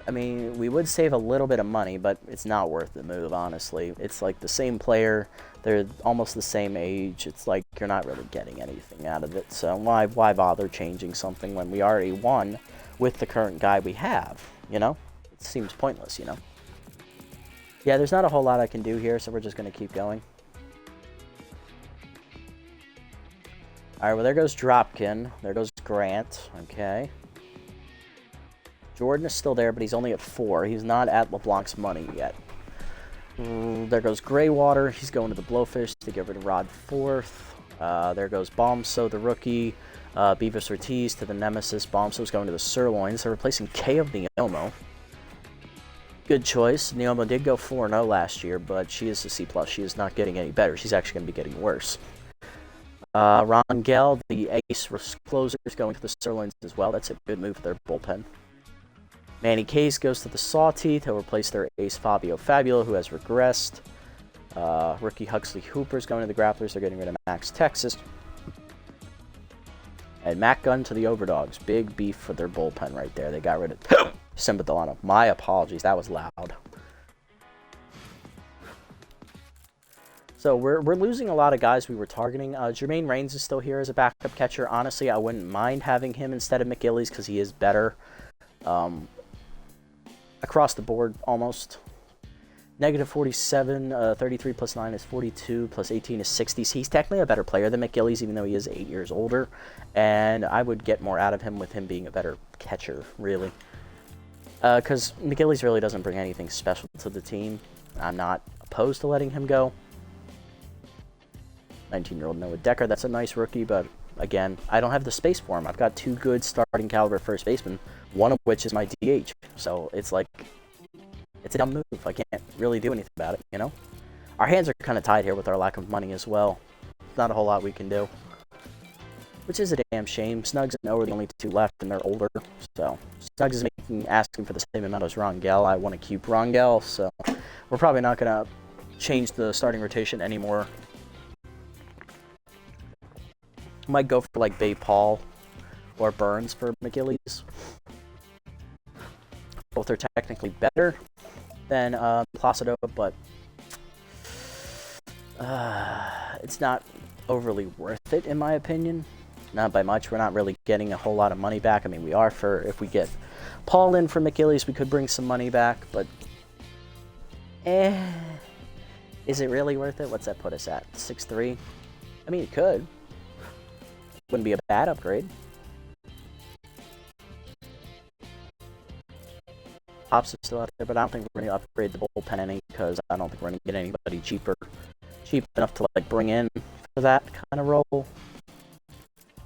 I mean, we would save a little bit of money, but it's not worth the move, honestly. It's like the same player. They're almost the same age. It's like you're not really getting anything out of it. So why bother changing something when we already won with the current guy we have, you know? It seems pointless, you know? Yeah, there's not a whole lot I can do here, so we're just going to keep going. Alright, well, there goes Dropkin. There goes Grant. Okay. Jordan is still there, but he's only at 4. He's not at LeBlanc's money yet. There goes Graywater. He's going to the Blowfish to get rid of Rod Forth. There goes Bombso, the rookie. Beavis Ortiz to the Nemesis. Bombso's going to the Sirloins. They're replacing K of Neomo. Good choice. Neomo did go 4-0 last year, but she is a C+. She is not getting any better. She's actually going to be getting worse. Rangel, the ace closer, is going to the Sirloins as well. That's a good move for their bullpen. Manny Case goes to the Sawteeth. He'll replace their ace Fabio Fabula, who has regressed. Rookie Huxley Hooper is going to the Grapplers. They're getting rid of Max Texas. And Matt Gunn to the Overdogs. Big beef for their bullpen right there. They got rid of Simba Delano. My apologies. That was loud. So we're losing a lot of guys we were targeting. Jermaine Raines is still here as a backup catcher. Honestly, I wouldn't mind having him instead of McGillies because he is better. Across the board, almost. Negative 47, 33 plus 9 is 42, plus 18 is 60. So he's technically a better player than McGillies, even though he is 8 years older. And I would get more out of him with him being a better catcher, really. Because McGillies really doesn't bring anything special to the team. I'm not opposed to letting him go. 19-year-old Noah Decker, that's a nice rookie, but again, I don't have the space for him. I've got 2 good starting caliber first basemen, one of which is my DH. So it's like, it's a dumb move. I can't really do anything about it, you know? Our hands are kind of tied here with our lack of money as well. Not a whole lot we can do. Which is a damn shame. Snugs and O are the only 2 left, and they're older. So Snugs is asking for the same amount as Rangel. I want to keep Rangel, so we're probably not going to change the starting rotation anymore. Might go for like Bay Paul or Burns for McGillies. Both are technically better than Placido, but it's not overly worth it in my opinion. Not by much. We're not really getting a whole lot of money back. I mean, we are for if we get Paul in for McGillies, we could bring some money back, but is it really worth it? What's that put us at? 6-3? I mean, it could. Wouldn't be a bad upgrade. Pops is still out there, but I don't think we're going to upgrade the bullpen any because I don't think we're going to get anybody cheap enough to like bring in for that kind of role.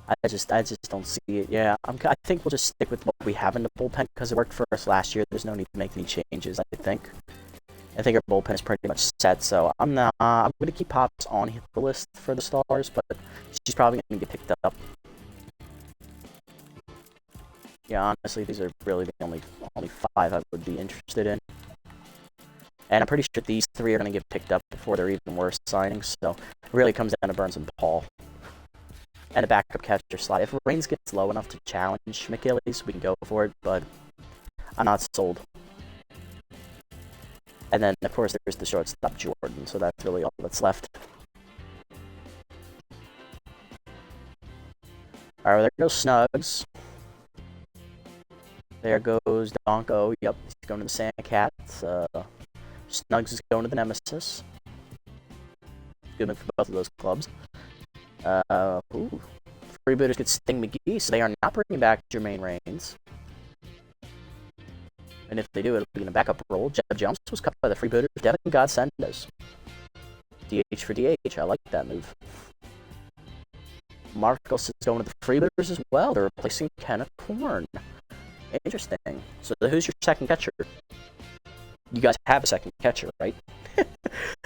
I just don't see it. Yeah, I think we'll just stick with what we have in the bullpen because it worked for us last year. There's no need to make any changes. I think our bullpen is pretty much set. So I'm going to keep Pops on the list for the stars, but she's probably going to get picked up. Yeah, honestly, these are really the only 5 I would be interested in. And I'm pretty sure these 3 are going to get picked up before they're even worse signings. So it really comes down to Burns and Paul. And a backup catcher slot. If Raines gets low enough to challenge McGillies, we can go for it. But I'm not sold. And then, of course, there's the shortstop Jordan, so that's really all that's left. Alright, there goes Snugs. There goes Donko. Yep, he's going to the Sandcats. Snugs is going to the Nemesis. Good move for both of those clubs. Freebooters get Sting McGee, so they are not bringing back Jermaine Reigns. And if they do, it'll be in a backup role. Jeb Jones was cut by the Freebooters. Devin Godsendos. DH for DH. I like that move. Marcos is going to the Freebooters as well. They're replacing Kenneth Horn. Interesting. So who's your second catcher? You guys have a second catcher, right?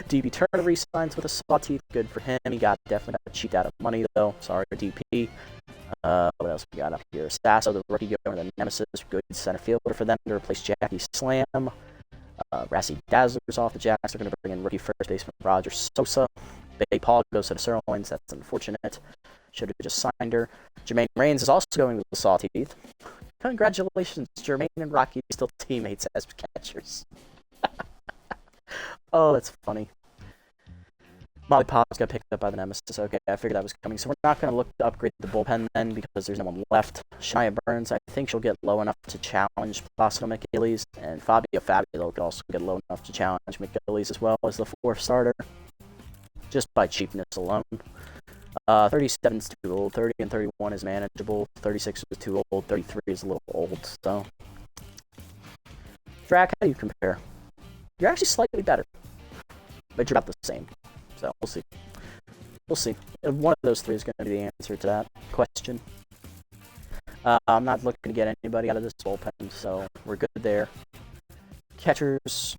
DB Turner re-signs with a Sawteeth. Good for him. He definitely got cheaped out of money, though. Sorry, DP. What else we got up here? Sasso, the rookie, going to the Nemesis. Good center fielder for them to replace Jackie Slam. Rassi Dazzler's off the Jacks. They're going to bring in rookie first baseman Roger Sosa. Bay Paul goes to the Sirloins. That's unfortunate. Should have just signed her. Jermaine Reigns is also going with the Sawteeth. Congratulations, Jermaine and Rocky are still teammates as catchers. Oh, that's funny. Molly Pops got picked up by the Nemesis. Okay, I figured that was coming. So we're not going to look to upgrade the bullpen then because there's no one left. Shania Burns, I think she'll get low enough to challenge Placido McGillies. And Fabio could also get low enough to challenge McGillies as well as the fourth starter. Just by cheapness alone. 37 is too old. 30 and 31 is manageable. 36 is too old. 33 is a little old. So, Drac, how do you compare? You're actually slightly better, but you're about the same. So we'll see. We'll see. One of those three is going to be the answer to that question. I'm not looking to get anybody out of this bullpen, so we're good there. Catchers,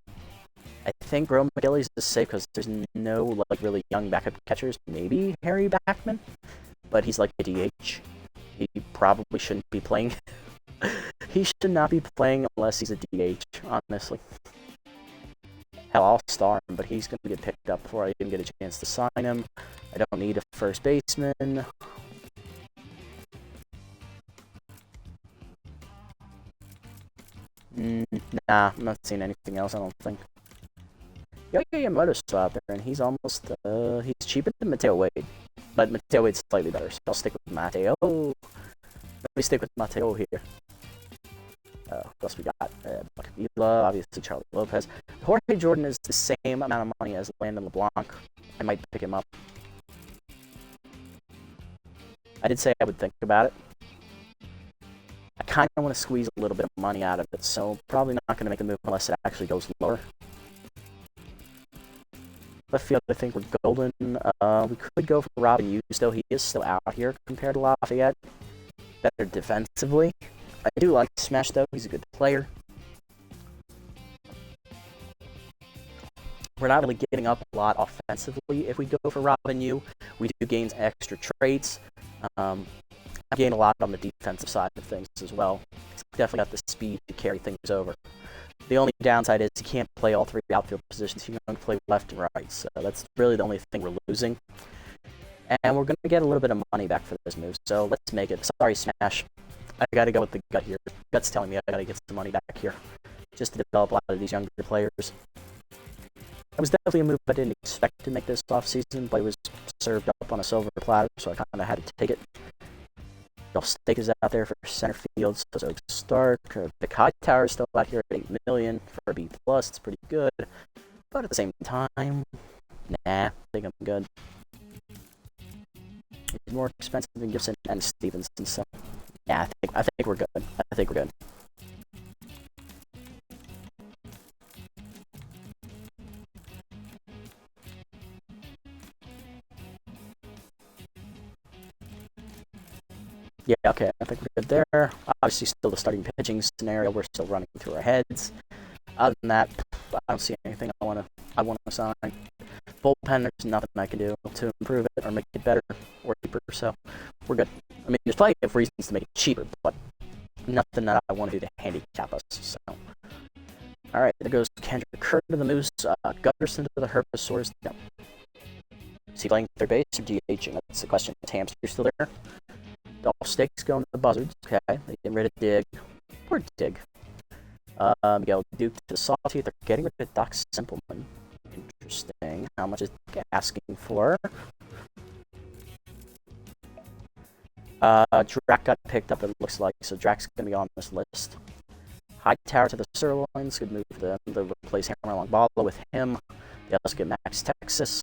I think Bro McGillies is safe because there's no really young backup catchers. Maybe Harry Backman, but he's like a DH. He probably shouldn't be playing. He should not be playing unless he's a DH, honestly. Hell, I'll star him, but he's going to get picked up before I even get a chance to sign him. I don't need a first baseman. Nah, I'm not seeing anything else, I don't think. Yamamoto's still out there, and he's almost, he's cheaper than Mateo Wade. But Mateo Wade's slightly better, so I'll stick with Mateo. Let me stick with Mateo here. What else we got? Buckavila, obviously Charlie Lopez. Jorge Jordan is the same amount of money as Landon LeBlanc. I might pick him up. I did say I would think about it. I kind of want to squeeze a little bit of money out of it, so probably not going to make a move unless it actually goes lower. Left field, I think we're golden. We could go for Robin Hughes, though he is still out here compared to Lafayette. Better defensively. I do like Smash, though. He's a good player. We're not really getting up a lot offensively if we go for Robin Yu. We do gain extra traits. I gain a lot on the defensive side of things as well. He's definitely got the speed to carry things over. The only downside is he can't play all three outfield positions. He can only play left and right, so that's really the only thing we're losing. And we're going to get a little bit of money back for this move, so let's make it. Sorry, Smash. I got to go with the gut here. Gut's telling me I got to get some money back here just to develop a lot of these younger players. It was definitely a move I didn't expect to make this offseason, but it was served up on a silver platter, so I kind of had to take it. Stake is out there for center field, so Stark. The Hightower is still out here at $8 million for a B+. It's pretty good, but at the same time, nah, I think I'm good. He's more expensive than Gibson and Stevenson, so yeah, I think we're good. I think we're good. Yeah, okay, I think we're good there. Obviously, still the starting pitching scenario we're still running through our heads. Other than that, I don't see anything I want to sign. Bullpen, there's nothing I can do to improve it or make it better or cheaper, so we're good. I mean, there's plenty of reasons to make it cheaper, but nothing that I want to do to handicap us, so. Alright, there goes Kendrick Kurt to the Moose, Gutterson to the Herpetosaurus. No. Is he playing third base or DHing? That's the question. Is Hamster still there? Dolph Stakes going to the Buzzards. Okay, they get rid of Dig. Poor Dig. Miguel Duke to the Sawtooth. They're getting rid of Doc Simpleman. Interesting. How much is asking for? Drac got picked up, it looks like, so Drac's going to be on this list. Hightower to the Sirloins. Good move for them. They'll replace Hammer Longbala with him. They also get Max Texas.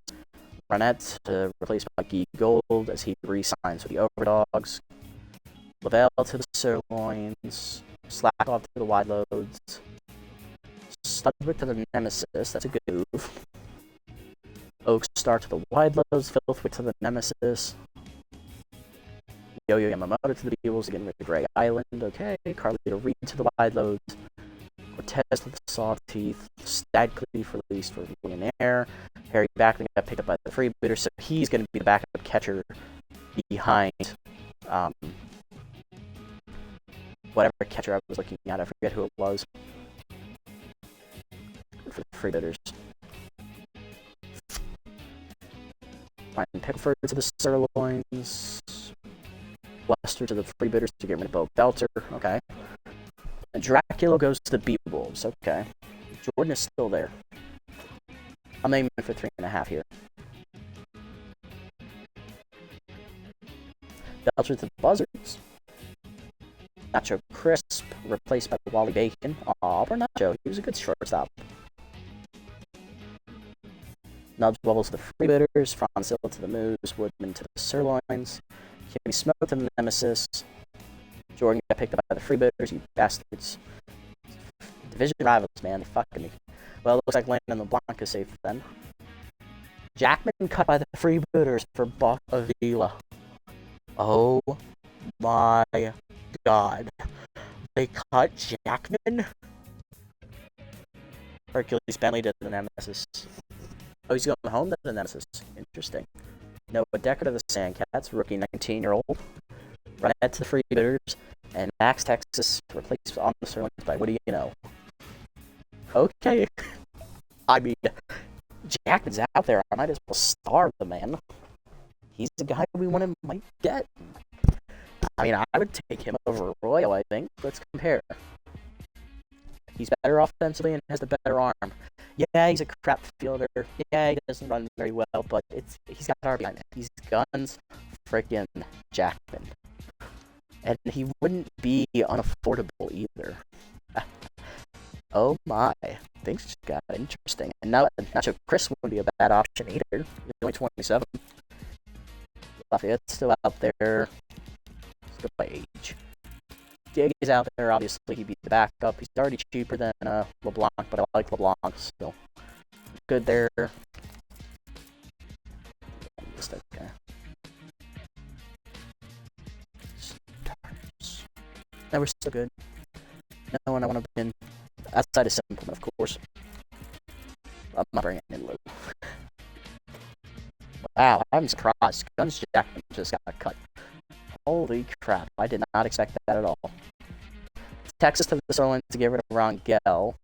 Barnett replaced by Guy Gold as he re-signs with the Overdogs. Lavelle to the Sirloins. Slack off to the Wide Loads. Studwick to the Nemesis. That's a good move. Oak Star to the Wide Loads. Filthwick to the Nemesis. Yo-Yo Yamamoto to the Beagles, getting rid of Greg Island. Okay. Carlito Reed to the Wide Loads. Cortez to the Sawteeth. Stadcliffe released for Millionaire. Harry Backlund got picked up by the Freebooter, so he's going to be the backup catcher behind whatever catcher I was looking at. I forget who it was. For the Freebooters. Ryan Pickford to the Sirloins. Lester to the Freebooters to get rid of Bo Belter. Okay. And Dracula goes to the Beatles. Okay. Jordan is still there. I'm aiming for 3.5 here. Belcher to the Buzzards. Nacho Crisp replaced by Wally Bacon. Aw, poor Nacho. He was a good shortstop. Nubs Wobbles to the Freebooters. Franzil to the Moose. Woodman to the Sirloins. Kimmy Smoke to the Nemesis. Jordan got picked up by the Freebooters, you bastards. Division rivals, man. Fucking me. Well, it looks like Landon LeBlanc is safe then. Jackman cut by the Freebooters for Buck Avila. Oh my god. They cut Jackman? Hercules Bentley to the Nemesis. Oh, he's going home to the Nemesis. Interesting. Noah Decker to the Sandcats, rookie 19-year-old. Ryan to the Freebooters, and Max Texas replaced on the Sirloins by what do you know? Okay. I mean, Jackman's out there. I might as well starve the man. He's the guy we might get. I mean, I would take him over Royal, I think. Let's compare. He's better offensively and has the better arm. Yeah, he's a crap fielder. Yeah, he doesn't run very well, but he's got RBI. He's guns freaking Jackman. And he wouldn't be unaffordable either. Oh my. Things just got interesting. And now Nacho Chris wouldn't be a bad option either. He's only 27. Lafayette's still out there. He's good by age. Diego's out there, obviously he'd be the backup. He's already cheaper than LeBlanc, but I like LeBlanc, so good there. Just okay. Now we're still good. No one I want to win. Outside of Simpleman, of course. I'm not bringing in Lou. Wow, I'm surprised. Guns Jackman just got cut. Holy crap, I did not expect that at all. Texas to the Sirloins to get rid of Rangel.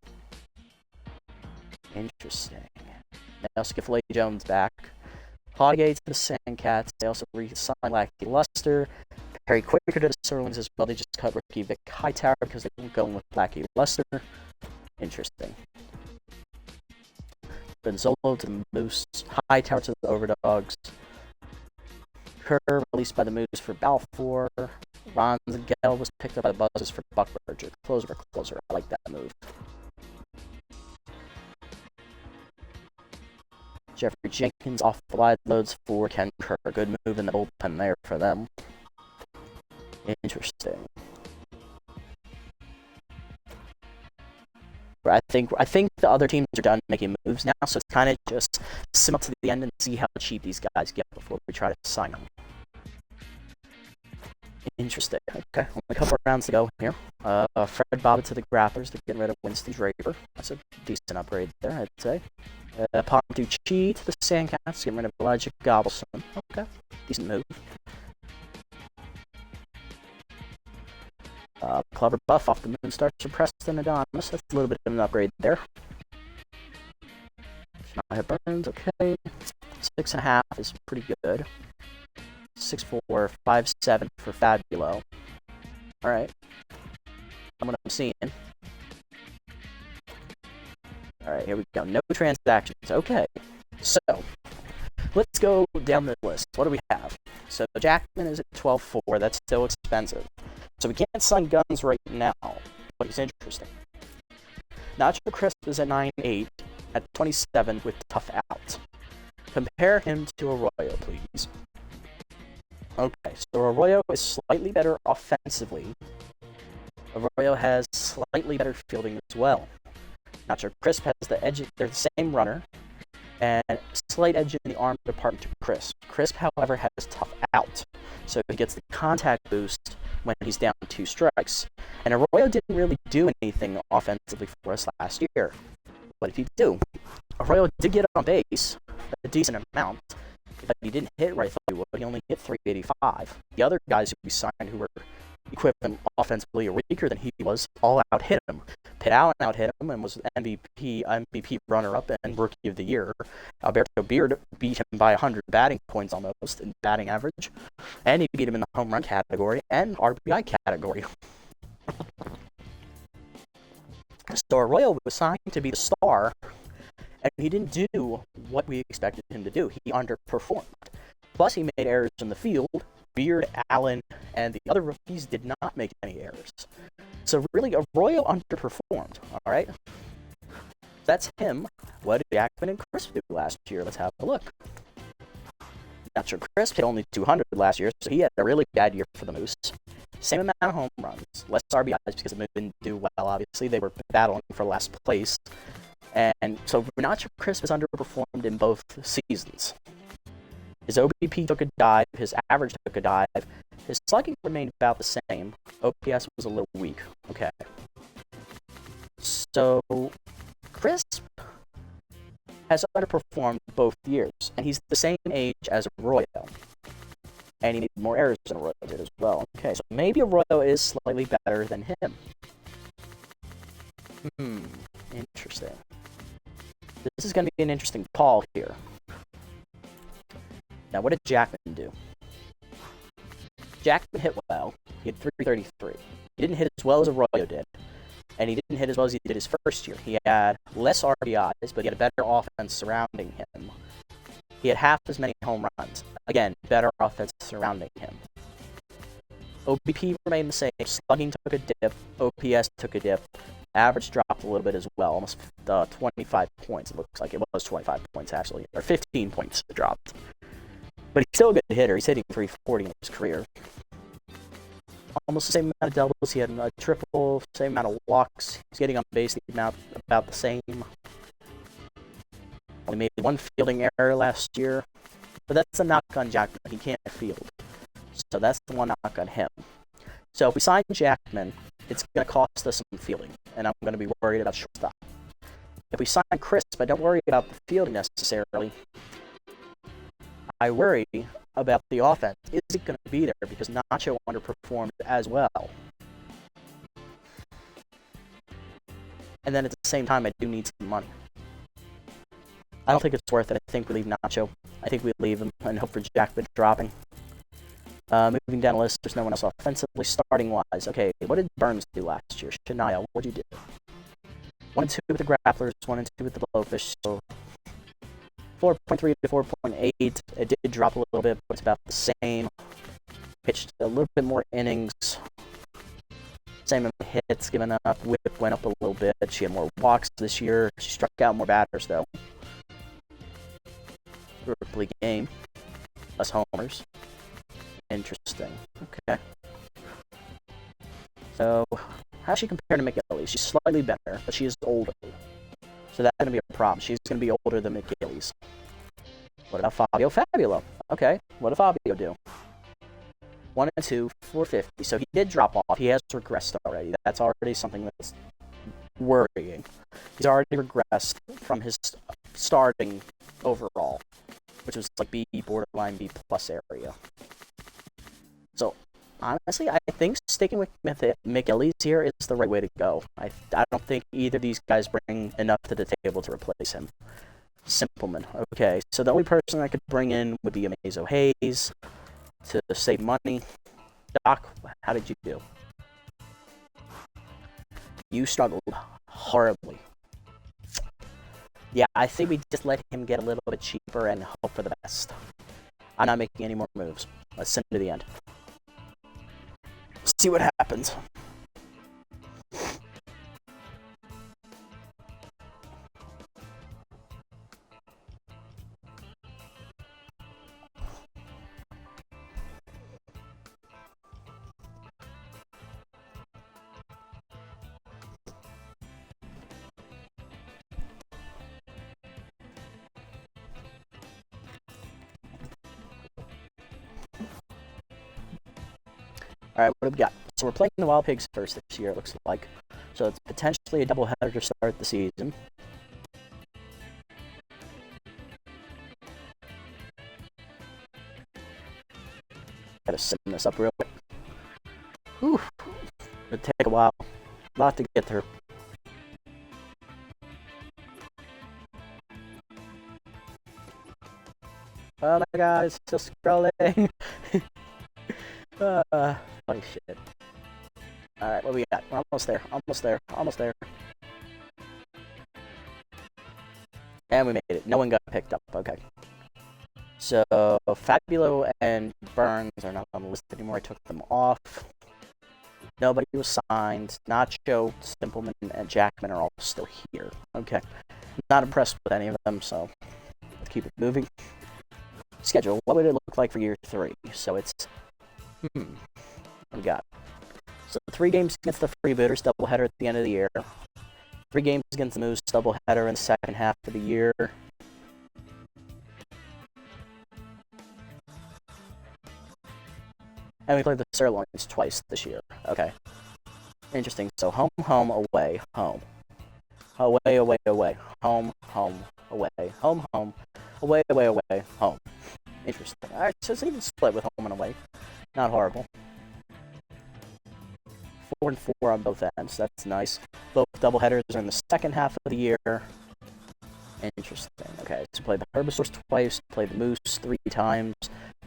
Interesting. They also get Filet Jones back. Hotgate to the Sandcats. They also re-signed Lackey Luster. Perry Quicker to the Sirloins as well. They just cut rookie Vic Hightower because they weren't going with Lackey Luster. Interesting. Benzolo to the Moose. Hightower to the Overdogs. Kerr released by the Moose for Balfour. Rangel was picked up by the Buzzers for Buckberger. Closer. I like that move. Jeffrey Jenkins off the wide loads for Ken Kerr. Good move in the bullpen there for them. Interesting. I think the other teams are done making moves now, so it's kind of just sim up to the end and see how cheap these guys get before we try to sign them. Interesting. Okay, only a couple of rounds to go here. Fred Bobbitt to the Grapplers to get rid of Winston Draper. That's a decent upgrade there, I'd say. Ponducci to the Sandcats, getting rid of Elijah Gobelson. Okay, decent move. Clever Buff off the Moon Stars for Preston Adonis. That's a little bit of an upgrade there. Shania Burns, okay. 6.5 is pretty good. 6'4", 5'7" for Fabulo. Alright. What I'm seeing. All right, here we go. No transactions. Okay. So, let's go down the list. What do we have? So, Jackman is at 12.4. That's still expensive. So, we can't sign Guns right now, but it's interesting. Nacho Crisp is at 9.8 at 27 with tough out. Compare him to Arroyo, please. Okay, so Arroyo is slightly better offensively. Arroyo has slightly better fielding as well. Nacho Crisp has the edge, they're the same runner, and slight edge in the arm department to Crisp. Crisp, however, has tough out, so he gets the contact boost when he's down 2 strikes. And Arroyo didn't really do anything offensively for us last year. What did he do? Arroyo did get on base a decent amount, but he didn't hit right. I thought he would. He only hit 385. The other guys who we signed who were equivalent offensively or weaker than he was all out hit him. Pitt Allen out hit him and was MVP runner-up and Rookie of the Year. Alberto Beard beat him by 100 batting points almost in batting average, and he beat him in the home run category and RBI category. So Arroyo was signed to be the star, and he didn't do what we expected him to do. He underperformed. Plus, he made errors in the field. Beard, Allen, and the other rookies did not make any errors. So really, Arroyo underperformed, all right? That's him. What did Jackman and Crisp do last year? Let's have a look. Nacho Crisp hit only 200 last year, so he had a really bad year for the Moose. Same amount of home runs, less RBIs because it didn't do well, obviously. They were battling for last place. And so Nacho Crisp has underperformed in both seasons. His OBP took a dive, his average took a dive, his slugging remained about the same. OPS was a little weak. Okay. So, Crisp has underperformed both years, and he's the same age as Arroyo. And he made more errors than Arroyo did as well. Okay, so maybe Arroyo is slightly better than him. Interesting. This is going to be an interesting call here. Now, what did Jackman do? Jackman hit well. He had 333. He didn't hit as well as Arroyo did. And he didn't hit as well as he did his first year. He had less RBIs, but he had a better offense surrounding him. He had half as many home runs. Again, better offense surrounding him. OBP remained the same. Slugging took a dip. OPS took a dip. Average dropped a little bit as well. Almost 25 points. It looks like it was 25 points, actually. Or 15 points it dropped. But he's still a good hitter. He's hitting 340 in his career. Almost the same amount of doubles. He had a triple, same amount of walks. He's getting on base the amount about the same. Only made one fielding error last year. But that's a knock on Jackman. He can't field. So that's the one knock on him. So if we sign Jackman, it's going to cost us some fielding. And I'm going to be worried about shortstop. If we sign Crisp, I don't worry about the fielding necessarily. I worry about the offense. Is it going to be there? Because Nacho underperformed as well. And then at the same time, I do need some money. I don't think it's worth it. I think we leave Nacho. I think we leave him and hope for Jackman dropping. Moving down the list, there's no one else offensively. Starting-wise, okay, what did Burns do last year? Shania, what did you do? 1-2 with the Grapplers, 1-2 with the Blowfish, so 4.3 to 4.8. It did drop a little bit, but it's about the same. Pitched a little bit more innings. Same amount of hits given up. Whip went up a little bit. She had more walks this year. She struck out more batters, though. Complete game. Less homers. Interesting. Okay. So, how does she compare to McGillies? She's slightly better, but she is older. So that's going to be a problem. She's going to be older than McGillies. What about Fabio? Fabulo. Okay. What did Fabio do? 1-2, 450. So he did drop off. He has regressed already. That's already something that's worrying. He's already regressed from his starting overall, which was like B, borderline B plus area. So, honestly, I think sticking with McGillies here is the right way to go. I don't think either of these guys bring enough to the table to replace him. Simpleman. Okay, so the only person I could bring in would be Amazo Hayes to save money. Doc, how did you do? You struggled horribly. Yeah, I think we just let him get a little bit cheaper and hope for the best. I'm not making any more moves. Let's send him to the end. See what happens. Alright, what have we got? So we're playing the Wild Pigs first this year, it looks like. So it's potentially a doubleheader to start the season. Gotta sim this up real quick. Whew. It'll take a while. A lot to get through. Oh my god, it's still scrolling. Holy shit. Alright, what do we got? We're almost there, almost there, almost there. And we made it. No one got picked up. Okay. So, Fabulo and Burns are not on the list anymore. I took them off. Nobody was signed. Nacho, Simpleman, and Jackman are all still here. Okay. Not impressed with any of them, so let's keep it moving. Schedule. What would it look like for year 3? So it's... What we got? So 3 games against the Freebooters, doubleheader at the end of the year. 3 games against the Moose, doubleheader in the second half of the year. And we played the Sirloins twice this year. Okay. Interesting. So home, home, away, home. Away, away, away. Home, home, away. Home, home. Away, away, away. Home. Interesting. Alright, so it's even split with home and away. Not horrible. 4 and 4 on both ends. That's nice. Both doubleheaders are in the second half of the year. Interesting. Okay, so play the Herbivores twice, play the Moose 3 times,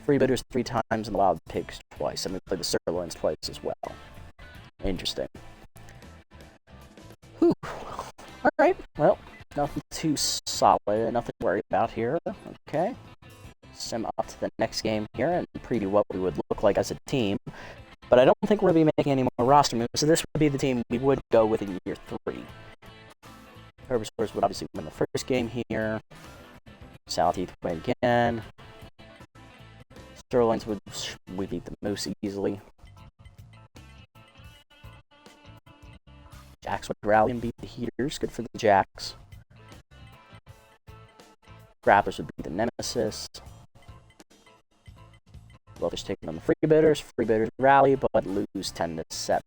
Freebooters 3 times, and the Wild Pigs twice. And we play the Sirloins twice as well. Interesting. Whew. Alright, well, nothing too solid, nothing to worry about here. Okay. Sim up to the next game here and preview what we would look like as a team. But I don't think we're going to be making any more roster moves, so this would be the team we would go with in year 3. Herbivores would obviously win the first game here. Southeast win again. Sirloins would beat the Moose easily. Jacks would rally and beat the Heaters. Good for the Jacks. Grapplers would beat the Nemesis. Wolfish taking on the Freebooters. Freebooters rally, but lose 10-7.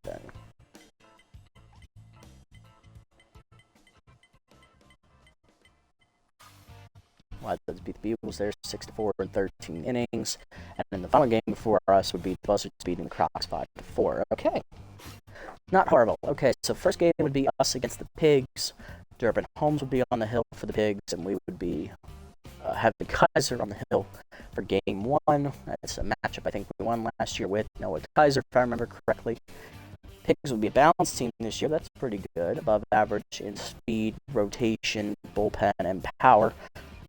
Wild Pigs beat the Bugles there, 6-4 in 13 innings. And then the final game before us would be the Buzzards beating the Crocs 5-4. Okay. Not horrible. Okay, so first game would be us against the Pigs. Durbin Holmes would be on the hill for the Pigs, and we would be having Kaiser on the hill for game 1. That's a matchup I think we won last year with Noah Kaiser, if I remember correctly. Pigs would be a balanced team this year. That's pretty good. Above average in speed, rotation, bullpen, and power.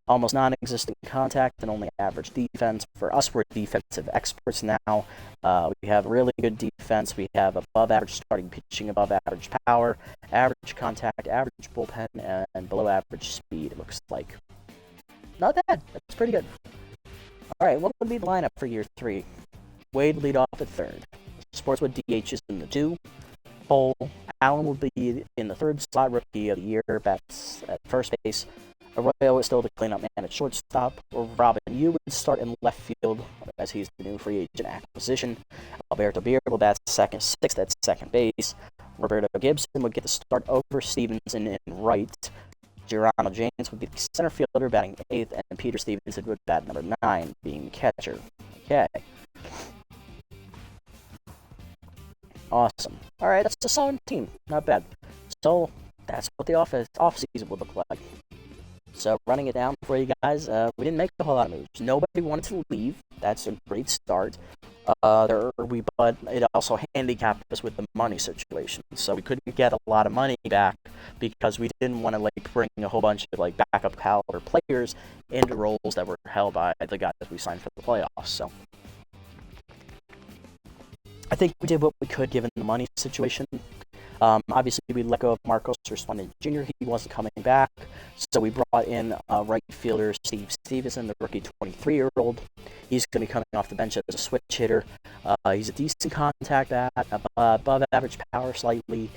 Almost non-existent contact and only average defense. For us, we're defensive experts now. We have really good defense. We have above average starting pitching, above average power, average contact, average bullpen, and below average speed, it looks like. Not bad. That's pretty good. Alright, what would be the lineup for year 3? Wade would lead off at third. Sports would DHs in the 2. Cole. Allen will be in the 3rd slot, rookie of the year. Bats at first base. Arroyo is still the cleanup man at shortstop. Robin Yu would start in left field as he's the new free agent acquisition. Alberto Beer will bat 6th at second base. Roberto Gibson would get the start over Stevenson in right. Geronimo James would be the center fielder batting 8th, and Peter Stevenson would bat number 9, being catcher. Okay. Awesome. Alright, that's a solid team. Not bad. So, that's what the off-season would look like. So, running it down for you guys, we didn't make a whole lot of moves. Nobody wanted to leave. That's a great start. But it also handicapped us with the money situation. So we couldn't get a lot of money back because we didn't want to bring a whole bunch of backup caliber players into roles that were held by the guys we signed for the playoffs. So I think we did what we could given the money situation. Obviously, we let go of Marcos Resplendent Jr. He wasn't coming back, so we brought in right fielder Steve Stevenson, the rookie 23-year-old. He's going to be coming off the bench as a switch hitter. He's a decent contact bat, above average power slightly,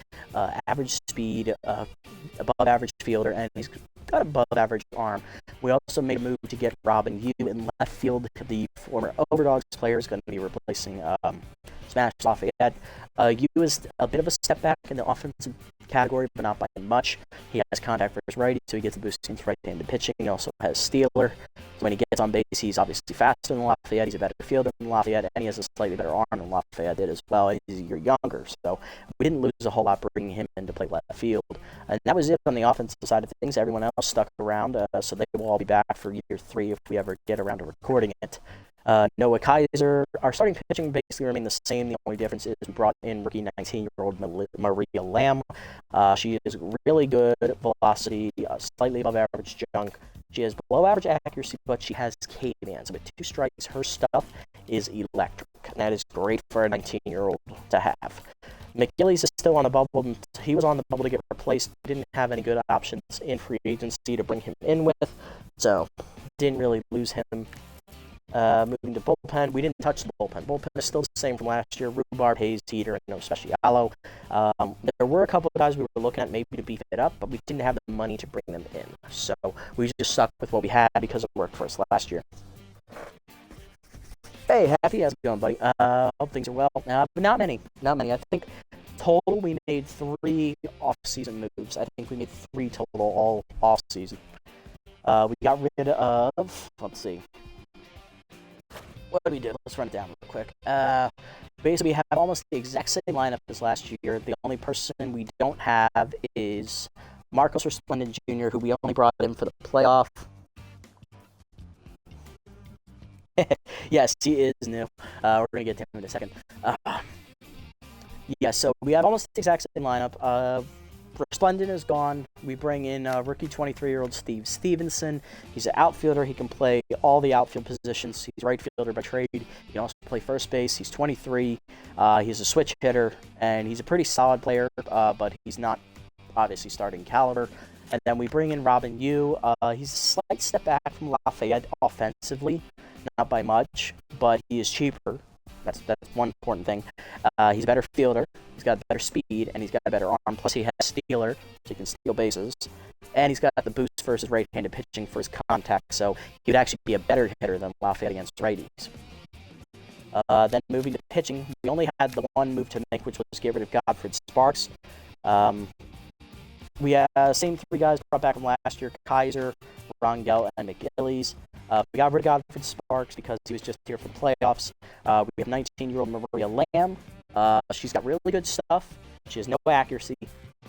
average speed, above average fielder, and he's got above average arm. We also made a move to get Robin Yu in left field. The former Overdogs player is going to be replacing Smash Lafayette. Yu is a bit of a step back in the offensive category, but not by much. He has contact for his righty, so he gets a boost against right-handed pitching. He also has stealer. So when he gets on base, he's obviously faster than Lafayette. He's a better fielder than Lafayette, and he has a slightly better arm than Lafayette did as well. He's a year younger, so we didn't lose a whole lot bringing him in to play left field. And that was it on the offensive side of things. Everyone else stuck around, so they will all be back for year 3 if we ever get around to recording it. Noah Kaiser, our starting pitching basically remained the same. The only difference is we brought in rookie 19-year-old Maria Lamb. She is really good velocity, slightly above average junk. She has below average accuracy, but she has K-man. So with 2 strikes, her stuff is electric. And that is great for a 19-year-old to have. McGillies is still on the bubble. He was on the bubble to get replaced. We didn't have any good options in free agency to bring him in with, so didn't really lose him. Moving to bullpen, we didn't touch the bullpen. Bullpen is still the same from last year. Rhubarb, Hayes, Teeter, and no Specialo. There were a couple of guys we were looking at maybe to beef it up, but we didn't have the money to bring them in. So we just stuck with what we had because it worked for us last year. Hey, Happy, how's it going, buddy? Hope things are well. But not many. I think total we made 3 off-season moves. I think we made 3 total all off-season. We got rid of, let's see. What did we do? Let's run it down real quick. Basically, we have almost the exact same lineup as last year. The only person we don't have is Marcos Resplendent Jr., who we only brought in for the playoff. Yes, he is new. We're going to get to him in a second. So we have almost the exact same lineup. Resplendent is gone. We bring in rookie 23-year-old Steve Stevenson. He's an outfielder. He can play all the outfield positions. He's right fielder by trade. He can also play first base. He's 23. He's a switch hitter, and he's a pretty solid player, but he's not obviously starting caliber. And then we bring in Robin Yu. He's a slight step back from Lafayette offensively, not by much, but he is cheaper. That's one important thing. He's a better fielder. He's got better speed, and he's got a better arm. Plus, he has stealer, so he can steal bases. And he's got the boost versus right-handed pitching for his contact, so he would actually be a better hitter than Lafayette against righties. Then moving to pitching, we only had the one move to make, which was get rid of Godfred Sparks. We have same 3 guys brought back from last year: Kaiser, Rangel, and McGillies. We got rid of Godfred Sparks because he was just here for the playoffs. We have 19-year-old Maria Lamb. She's got really good stuff. She has no accuracy,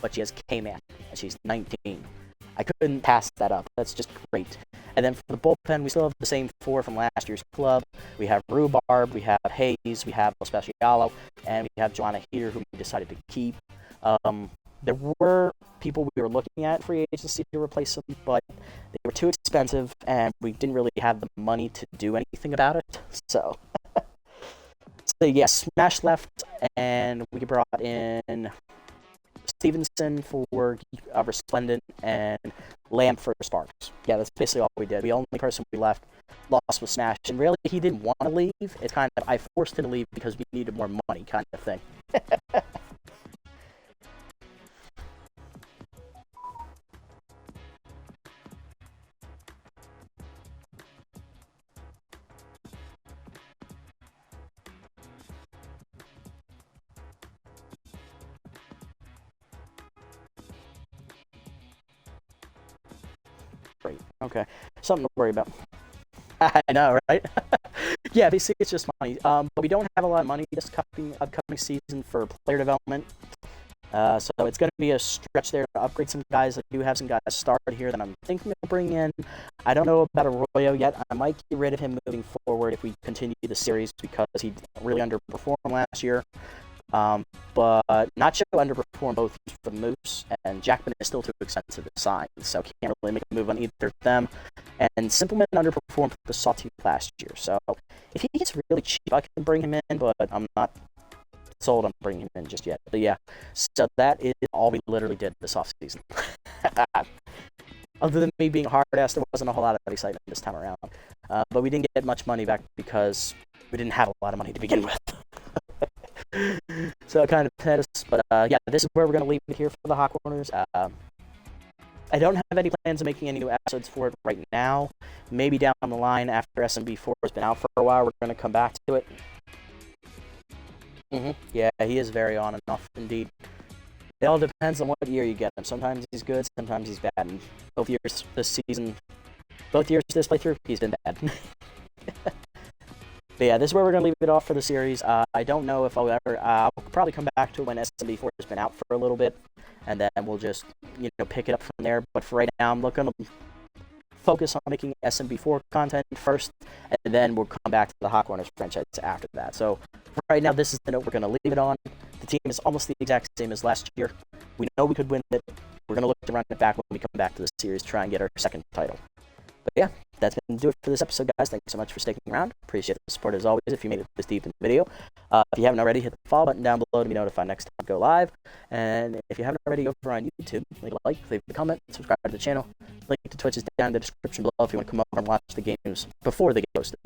but she has K-man, and she's 19. I couldn't pass that up. That's just great. And then for the bullpen, we still have the same 4 from last year's club. We have Rhubarb, we have Hayes, we have Specialo, and we have Joanna here, who we decided to keep. There were people we were looking at free agency to replace them, but they were too expensive, and we didn't really have the money to do anything about it. So Smash left, and we brought in Stevenson for Resplendent and Lamb for Sparks. Yeah, that's basically all we did. The only person we left lost was Smash, and really he didn't want to leave. It's kind of, I forced him to leave because we needed more money kind of thing. Great. Okay. Something to worry about. I know, right? Yeah, basically it's just money. But we don't have a lot of money this upcoming season for player development. So it's going to be a stretch there to upgrade some guys. I do have some guys started here that I'm thinking of bringing in. I don't know about Arroyo yet. I might get rid of him moving forward if we continue the series because he really underperformed last year. But Nacho underperformed both for the Moose, and Jackman is still too expensive to sign, so can't really make a move on either of them. And Simpleman underperformed for the Sawtooth last year, so if he gets really cheap, I can bring him in, but I'm not sold on bringing him in just yet. But yeah, so that is all we literally did this offseason. Other than me being hard-ass, there wasn't a whole lot of excitement this time around. But we didn't get much money back because we didn't have a lot of money to begin with. So it kind of hit us. But yeah, this is where we're going to leave it here for the Hot Corners. I don't have any plans of making any new episodes for it right now. Maybe down the line after SMB4 has been out for a while, we're going to come back to it. Yeah, he is very on and off indeed. It all depends on what year you get him. Sometimes he's good, sometimes he's bad. And both years this season, both years this playthrough, he's been bad. But yeah, this is where we're going to leave it off for the series. I don't know if I'll ever... I'll probably come back to it when SMB4 has been out for a little bit, and then we'll just, pick it up from there. But for right now, I'm looking to focus on making SMB4 content first, and then we'll come back to the Hot Corners franchise after that. So for right now, this is the note we're going to leave it on. The team is almost the exact same as last year. We know we could win it. We're going to look to run it back when we come back to the series, try and get our second title. But yeah, that's going to do it for this episode, guys. Thank you so much for sticking around. Appreciate the support as always if you made it this deep in the video. If you haven't already, hit the follow button down below to be notified next time I go live. And if you haven't already over on YouTube, leave a like, leave a comment, subscribe to the channel. Link to Twitch is down in the description below if you want to come over and watch the games before they get posted.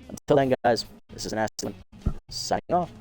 Until then, guys, this is an Offseason signing off.